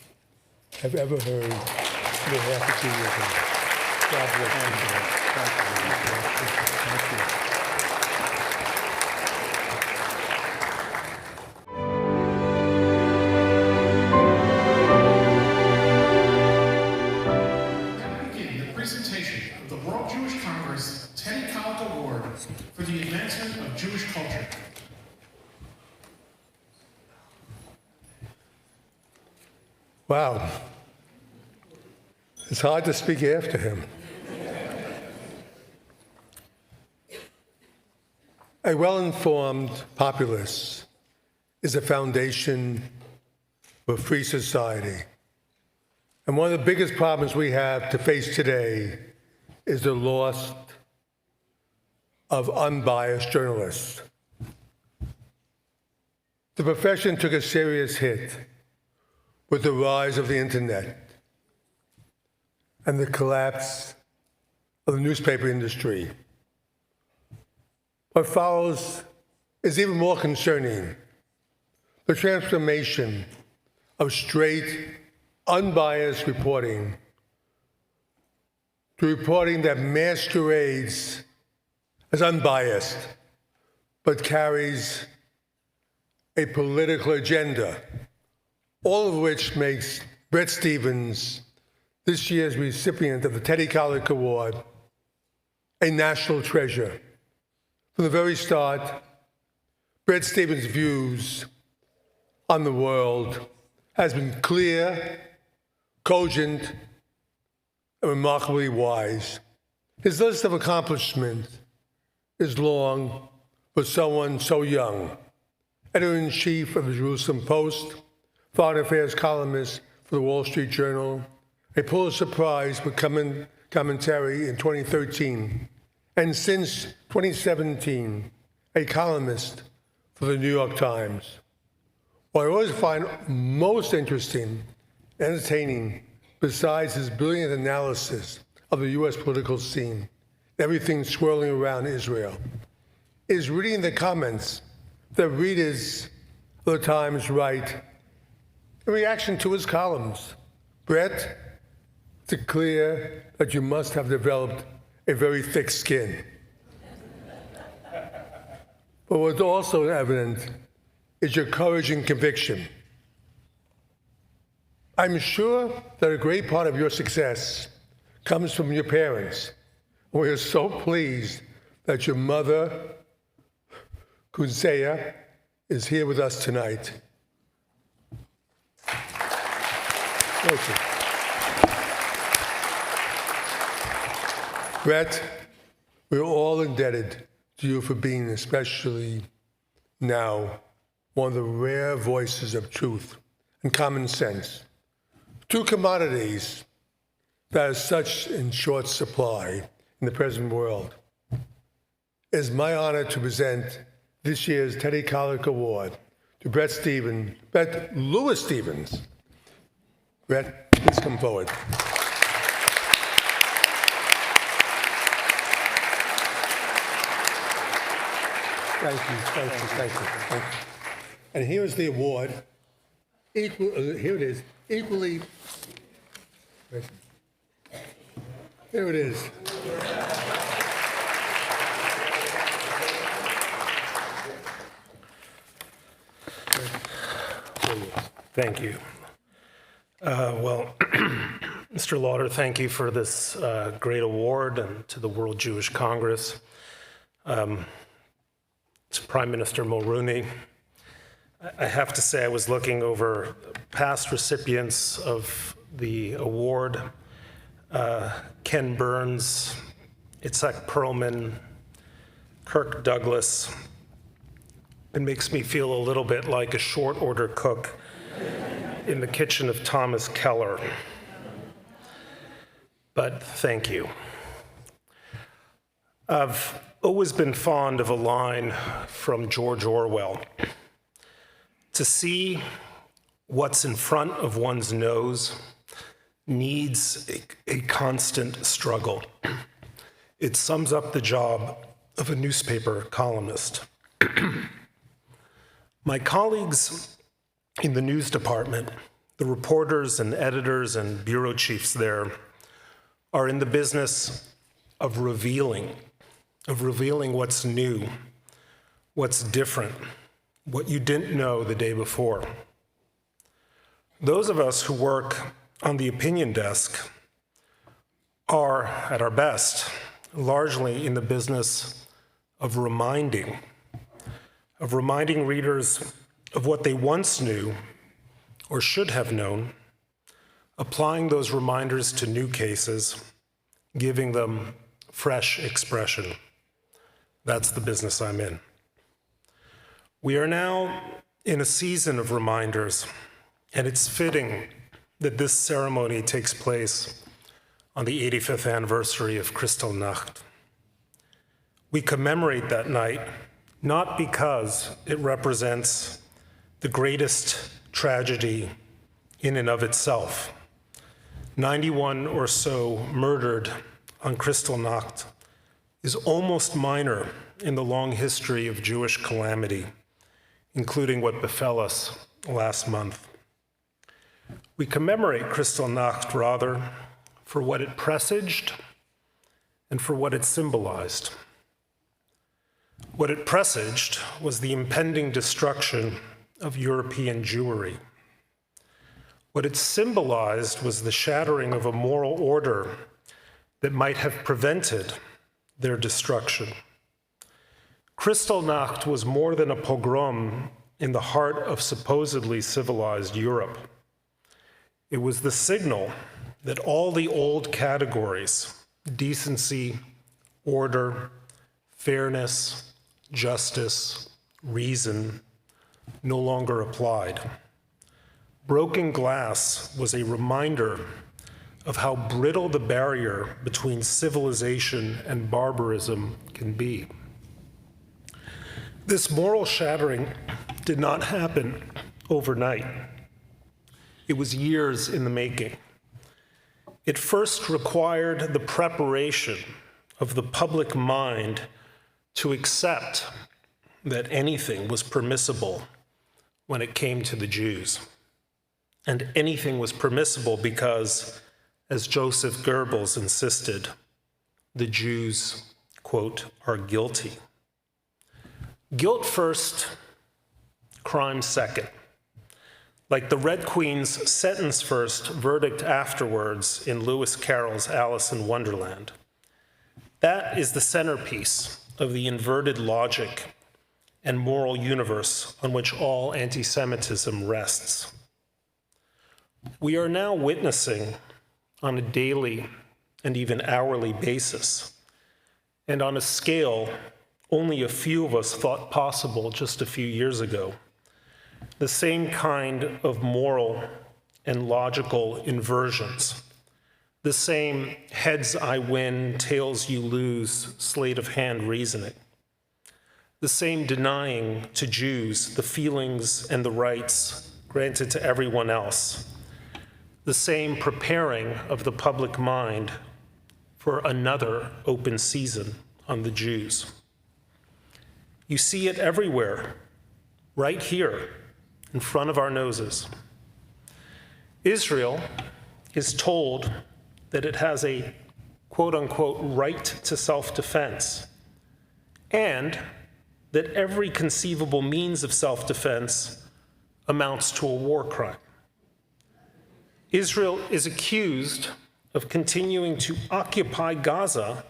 S2: I've ever heard in the half a 2 years. God bless you. Thank you.
S7: Now begin the presentation for the advancement of Jewish culture.
S2: Wow. It's hard to speak after him. A well-informed populace is the foundation of a free society. And one of the biggest problems we have to face today is the loss of unbiased journalists. The profession took a serious hit with the rise of the internet and the collapse of the newspaper industry. What follows is even more concerning: the transformation of straight, unbiased reporting to reporting that masquerades as unbiased but carries a political agenda, all of which makes Bret Stephens, this year's recipient of the Teddy Kollek Award, a national treasure. From the very start, Bret Stephens' views on the world has been clear, cogent, and remarkably wise. His list of accomplishments is long for someone so young. Editor-in-chief of the Jerusalem Post, foreign affairs columnist for the Wall Street Journal, a Pulitzer Prize for commentary in 2013, and since 2017, a columnist for the New York Times. What I always find most interesting and entertaining, besides his brilliant analysis of the U.S. political scene, everything swirling around Israel, is reading the comments that readers of the Times write in reaction to his columns. Bret, it's clear that you must have developed a very thick skin. But what's also evident is your courage and conviction. I'm sure that a great part of your success comes from your parents. We are so pleased that your mother, Kunseya, is here with us tonight. Thank you. Bret, we're all indebted to you for being, especially now, one of the rare voices of truth and common sense. Two commodities that are such in short supply in the present world. It is my honor to present this year's Teddy Kollek Award to Bret Louis Stephens. Bret, please come forward. Thank you. And here is the award. Here it is. Equally. Here it is.
S9: Thank you. Well, Mr. Lauder, thank you for this great award, and to the World Jewish Congress. To Prime Minister Mulroney, I have to say I was looking over past recipients of the award. Ken Burns, Itzhak Perlman, Kirk Douglas. It makes me feel a little bit like a short order cook in the kitchen of Thomas Keller. But thank you. I've always been fond of a line from George Orwell. To see what's in front of one's nose needs a constant struggle. It sums up the job of a newspaper columnist. My colleagues in the news department, the reporters and editors and bureau chiefs there, are in the business of revealing what's new, what's different, what you didn't know the day before. Those of us who work on the opinion desk are, at our best, largely in the business of reminding readers of what they once knew or should have known, applying those reminders to new cases, giving them fresh expression. That's the business I'm in. We are now in a season of reminders, and it's fitting that this ceremony takes place on the 85th anniversary of Kristallnacht. We commemorate that night not because it represents the greatest tragedy in and of itself. 91 or so murdered on Kristallnacht is almost minor in the long history of Jewish calamity, including what befell us last month. We commemorate Kristallnacht, rather, for what it presaged and for what it symbolized. What it presaged was the impending destruction of European Jewry. What it symbolized was the shattering of a moral order that might have prevented their destruction. Kristallnacht was more than a pogrom in the heart of supposedly civilized Europe. It was the signal that all the old categories, decency, order, fairness, justice, reason, no longer applied. Broken glass was a reminder of how brittle the barrier between civilization and barbarism can be. This moral shattering did not happen overnight. It was years in the making. It first required the preparation of the public mind to accept that anything was permissible when it came to the Jews. And anything was permissible because, as Joseph Goebbels insisted, the Jews, quote, are guilty. Guilt first, crime second. Like the Red Queen's sentence first, verdict afterwards in Lewis Carroll's Alice in Wonderland. That is the centerpiece of the inverted logic and moral universe on which all anti-Semitism rests. We are now witnessing on a daily and even hourly basis, and on a scale only a few of us thought possible just a few years ago, the same kind of moral and logical inversions, the same heads I win, tails you lose, sleight of hand reasoning, the same denying to Jews the feelings and the rights granted to everyone else, the same preparing of the public mind for another open season on the Jews. You see it everywhere, right here, in front of our noses. Israel is told that it has a quote-unquote right to self-defense, and that every conceivable means of self-defense amounts to a war crime. Israel is accused of continuing to occupy Gaza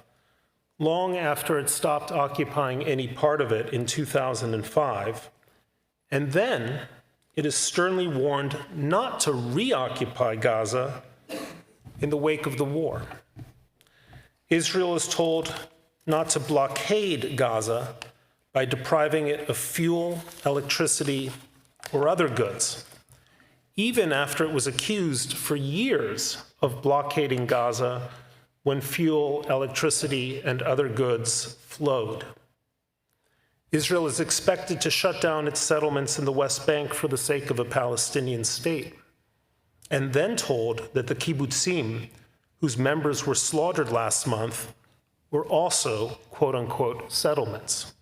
S9: long after it stopped occupying any part of it in 2005, and then it is sternly warned not to reoccupy Gaza in the wake of the war. Israel is told not to blockade Gaza by depriving it of fuel, electricity, or other goods, even after it was accused for years of blockading Gaza when fuel, electricity, and other goods flowed. Israel is expected to shut down its settlements in the West Bank for the sake of a Palestinian state, and then told that the kibbutzim, whose members were slaughtered last month, were also, quote-unquote, settlements.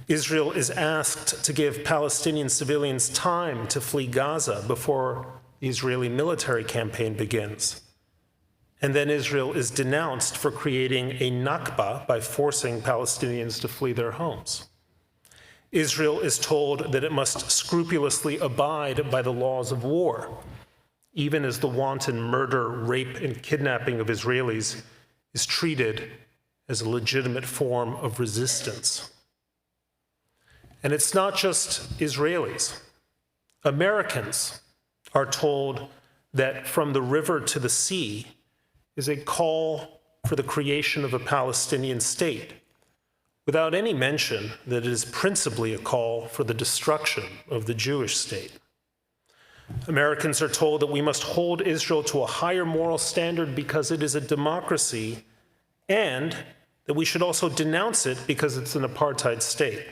S9: Israel is asked to give Palestinian civilians time to flee Gaza before the Israeli military campaign begins. And then Israel is denounced for creating a Nakba by forcing Palestinians to flee their homes. Israel is told that it must scrupulously abide by the laws of war, even as the wanton murder, rape, and kidnapping of Israelis is treated as a legitimate form of resistance. And it's not just Israelis. Americans are told that from the river to the sea is a call for the creation of a Palestinian state, without any mention that it is principally a call for the destruction of the Jewish state. Americans are told that we must hold Israel to a higher moral standard because it is a democracy, and that we should also denounce it because it's an apartheid state.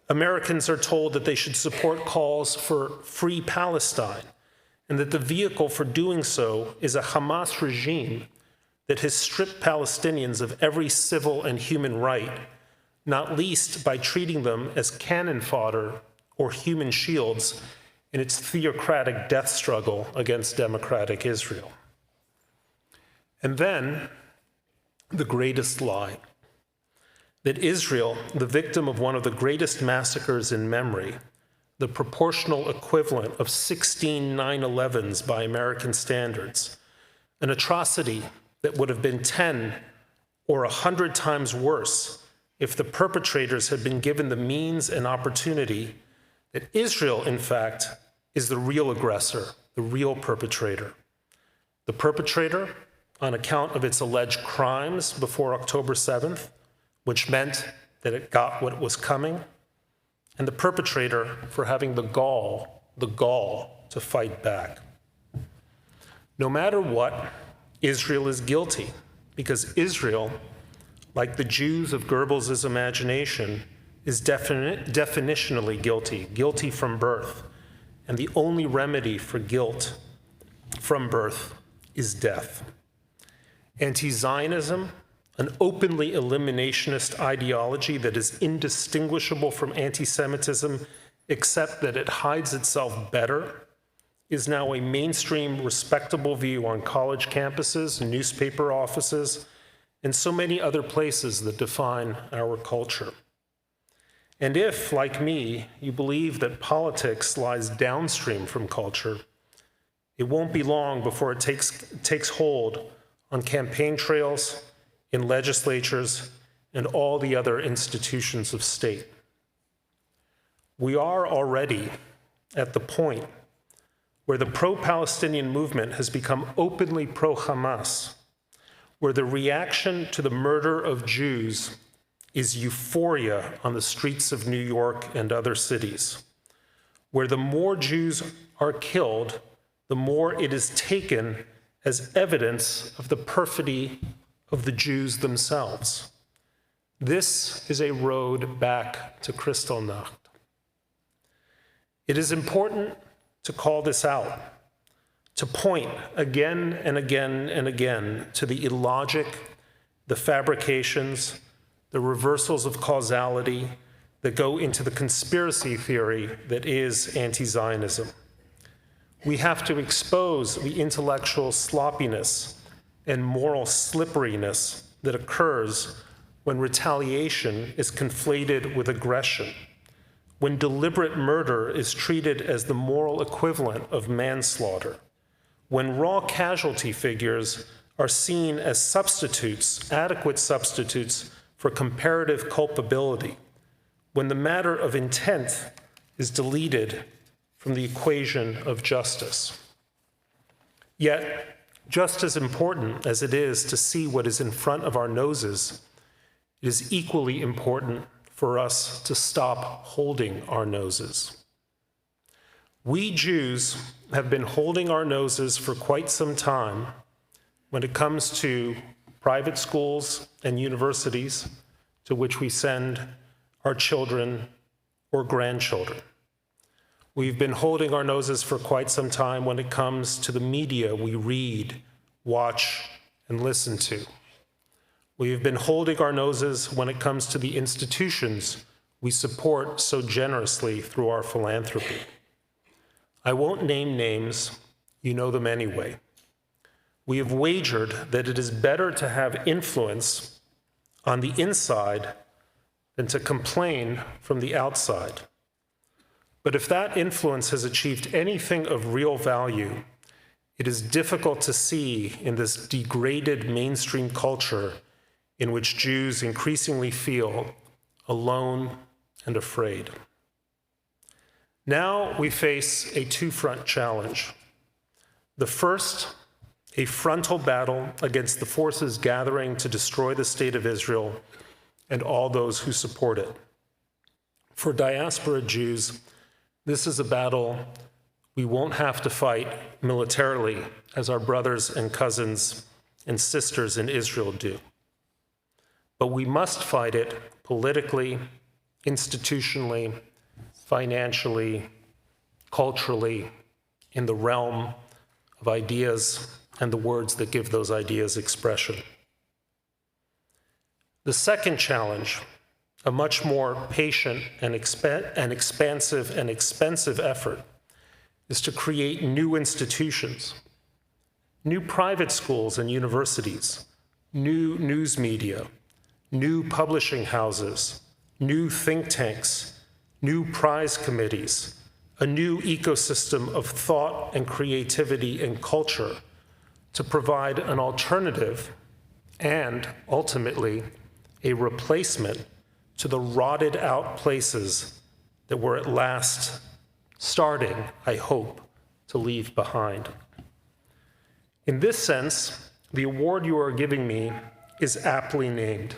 S9: Americans are told that they should support calls for free Palestine, and that the vehicle for doing so is a Hamas regime that has stripped Palestinians of every civil and human right, not least by treating them as cannon fodder or human shields in its theocratic death struggle against democratic Israel. And then, the greatest lie, that Israel, the victim of one of the greatest massacres in memory, the proportional equivalent of 16 9/11s by American standards, an atrocity that would have been 10 or 100 times worse if the perpetrators had been given the means and opportunity, that Israel, in fact, is the real aggressor, the real perpetrator. The perpetrator, on account of its alleged crimes before October 7th, which meant that it got what was coming, and the perpetrator for having the gall to fight back. No matter what, Israel is guilty, because Israel, like the Jews of Goebbels' imagination, is definitionally guilty from birth, and the only remedy for guilt from birth is death. Anti-Zionism, an openly eliminationist ideology that is indistinguishable from anti-Semitism, except that it hides itself better, is now a mainstream, respectable view on college campuses, newspaper offices, and so many other places that define our culture. And if, like me, you believe that politics lies downstream from culture, it won't be long before it takes hold on campaign trails, in legislatures, and all the other institutions of state. We are already at the point where the pro-Palestinian movement has become openly pro-Hamas, where the reaction to the murder of Jews is euphoria on the streets of New York and other cities, where the more Jews are killed, the more it is taken as evidence of the perfidy of the Jews themselves. This is a road back to Kristallnacht. It is important to call this out, to point again and again and again to the illogic, the fabrications, the reversals of causality that go into the conspiracy theory that is anti-Zionism. We have to expose the intellectual sloppiness and moral slipperiness that occurs when retaliation is conflated with aggression, when deliberate murder is treated as the moral equivalent of manslaughter, when raw casualty figures are seen as substitutes, adequate substitutes for comparative culpability, when the matter of intent is deleted from the equation of justice. Yet, just as important as it is to see what is in front of our noses, it is equally important for us to stop holding our noses. We Jews have been holding our noses for quite some time when it comes to private schools and universities to which we send our children or grandchildren. We've been holding our noses for quite some time when it comes to the media we read, watch, and listen to. We've been holding our noses when it comes to the institutions we support so generously through our philanthropy. I won't name names, you know them anyway. We have wagered that it is better to have influence on the inside than to complain from the outside. But if that influence has achieved anything of real value, it is difficult to see in this degraded mainstream culture in which Jews increasingly feel alone and afraid. Now we face a two-front challenge. The first, a frontal battle against the forces gathering to destroy the state of Israel and all those who support it. For diaspora Jews, this is a battle we won't have to fight militarily as our brothers and cousins and sisters in Israel do. But we must fight it politically, institutionally, financially, culturally, in the realm of ideas and the words that give those ideas expression. The second challenge, a much more patient and expansive and expensive effort, is to create new institutions, new private schools and universities, new news media, new publishing houses, new think tanks, new prize committees, a new ecosystem of thought and creativity and culture to provide an alternative and, ultimately, a replacement to the rotted out places that we're at last starting, I hope, to leave behind. In this sense, the award you are giving me is aptly named.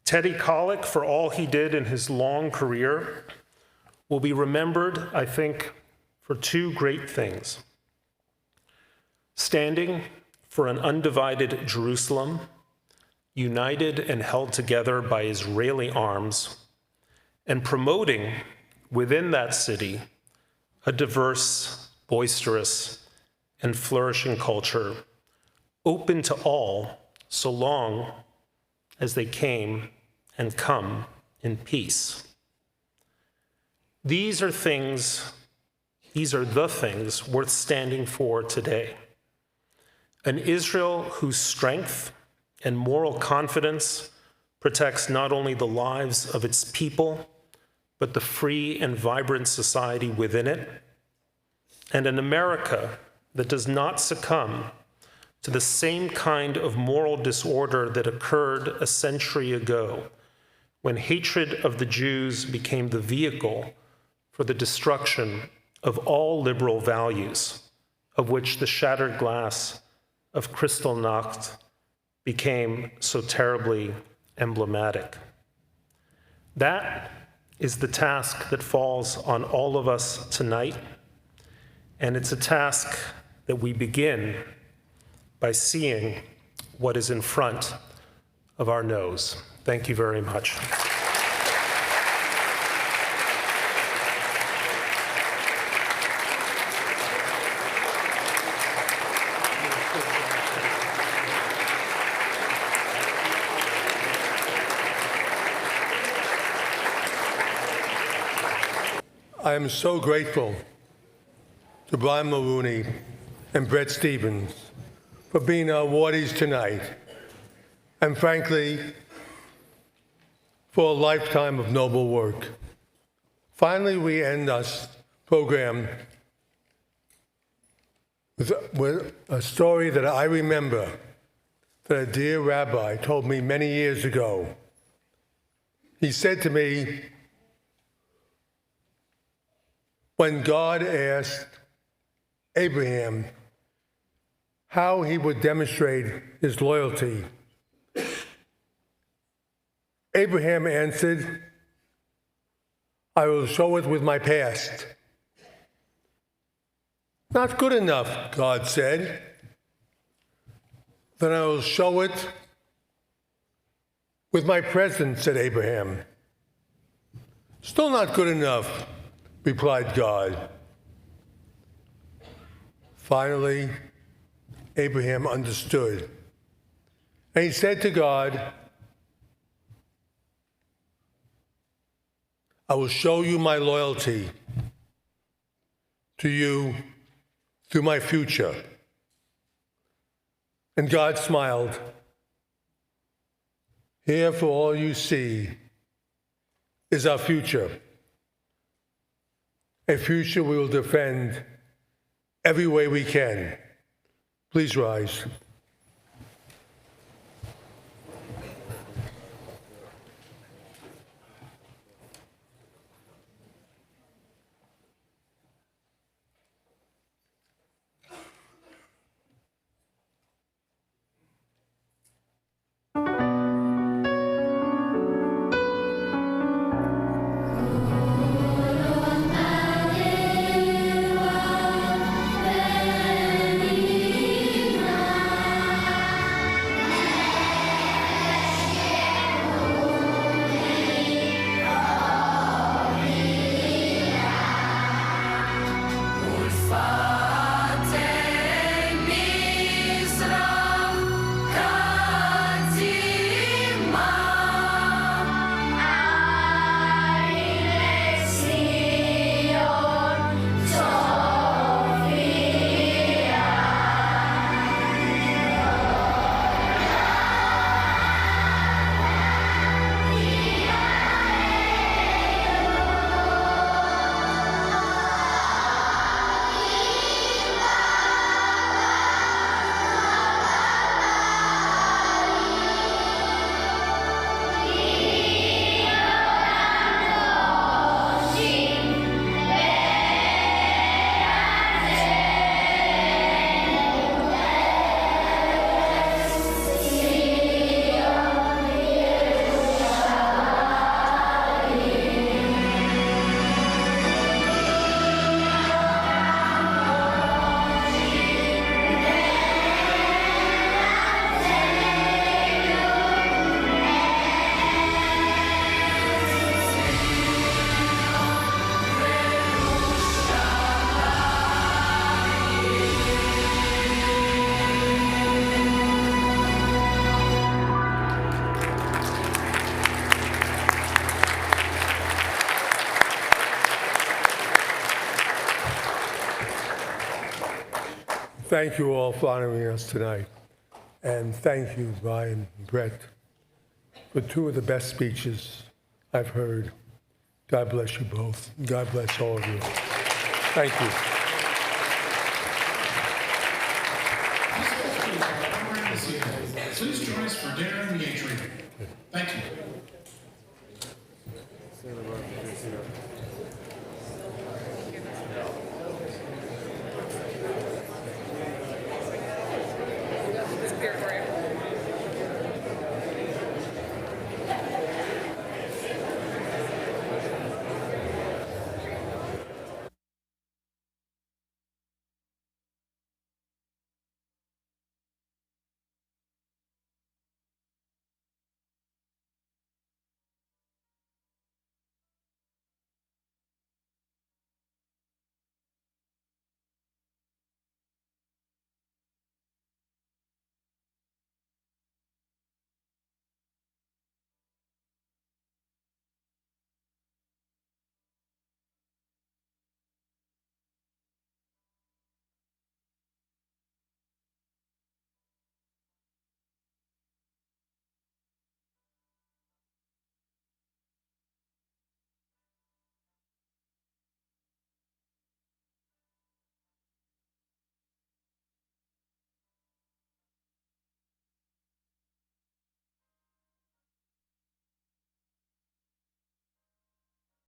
S9: Teddy Kollek, for all he did in his long career, will be remembered, I think, for two great things: standing for an undivided Jerusalem, united and held together by Israeli arms, and promoting within that city a diverse, boisterous, and flourishing culture, open to all so long as they came and come in peace. These are the things worth standing for today. An Israel whose strength and moral confidence protects not only the lives of its people, but the free and vibrant society within it, and an America that does not succumb to the same kind of moral disorder that occurred a century ago, when hatred of the Jews became the vehicle for the destruction of all liberal values, of which the shattered glass of Kristallnacht became so terribly emblematic. That is the task that falls on all of us tonight, and it's a task that we begin by seeing what is in front of our nose. Thank you very much.
S2: I am so grateful to Brian Mulroney and Bret for being our awardees tonight, and frankly, for a lifetime of noble work. Finally, we end our program with a story that I remember that a dear rabbi told me many years ago. He said to me, when God asked Abraham how he would demonstrate his loyalty, Abraham answered, I will show it with my past. Not good enough, God said. Then I will show it with my present, said Abraham. Still not good enough, replied God. Finally, Abraham understood. And he said to God, I will show you my loyalty to you through my future. And God smiled. Here for all you see is our future. A future we will defend every way we can. Please rise. thank you all for honoring us tonight. And thank you, Brian and Bret, for two of the best speeches I've heard. God bless you both. God bless all of you. Thank you.
S7: Please join us for dinner in the atrium. Thank you.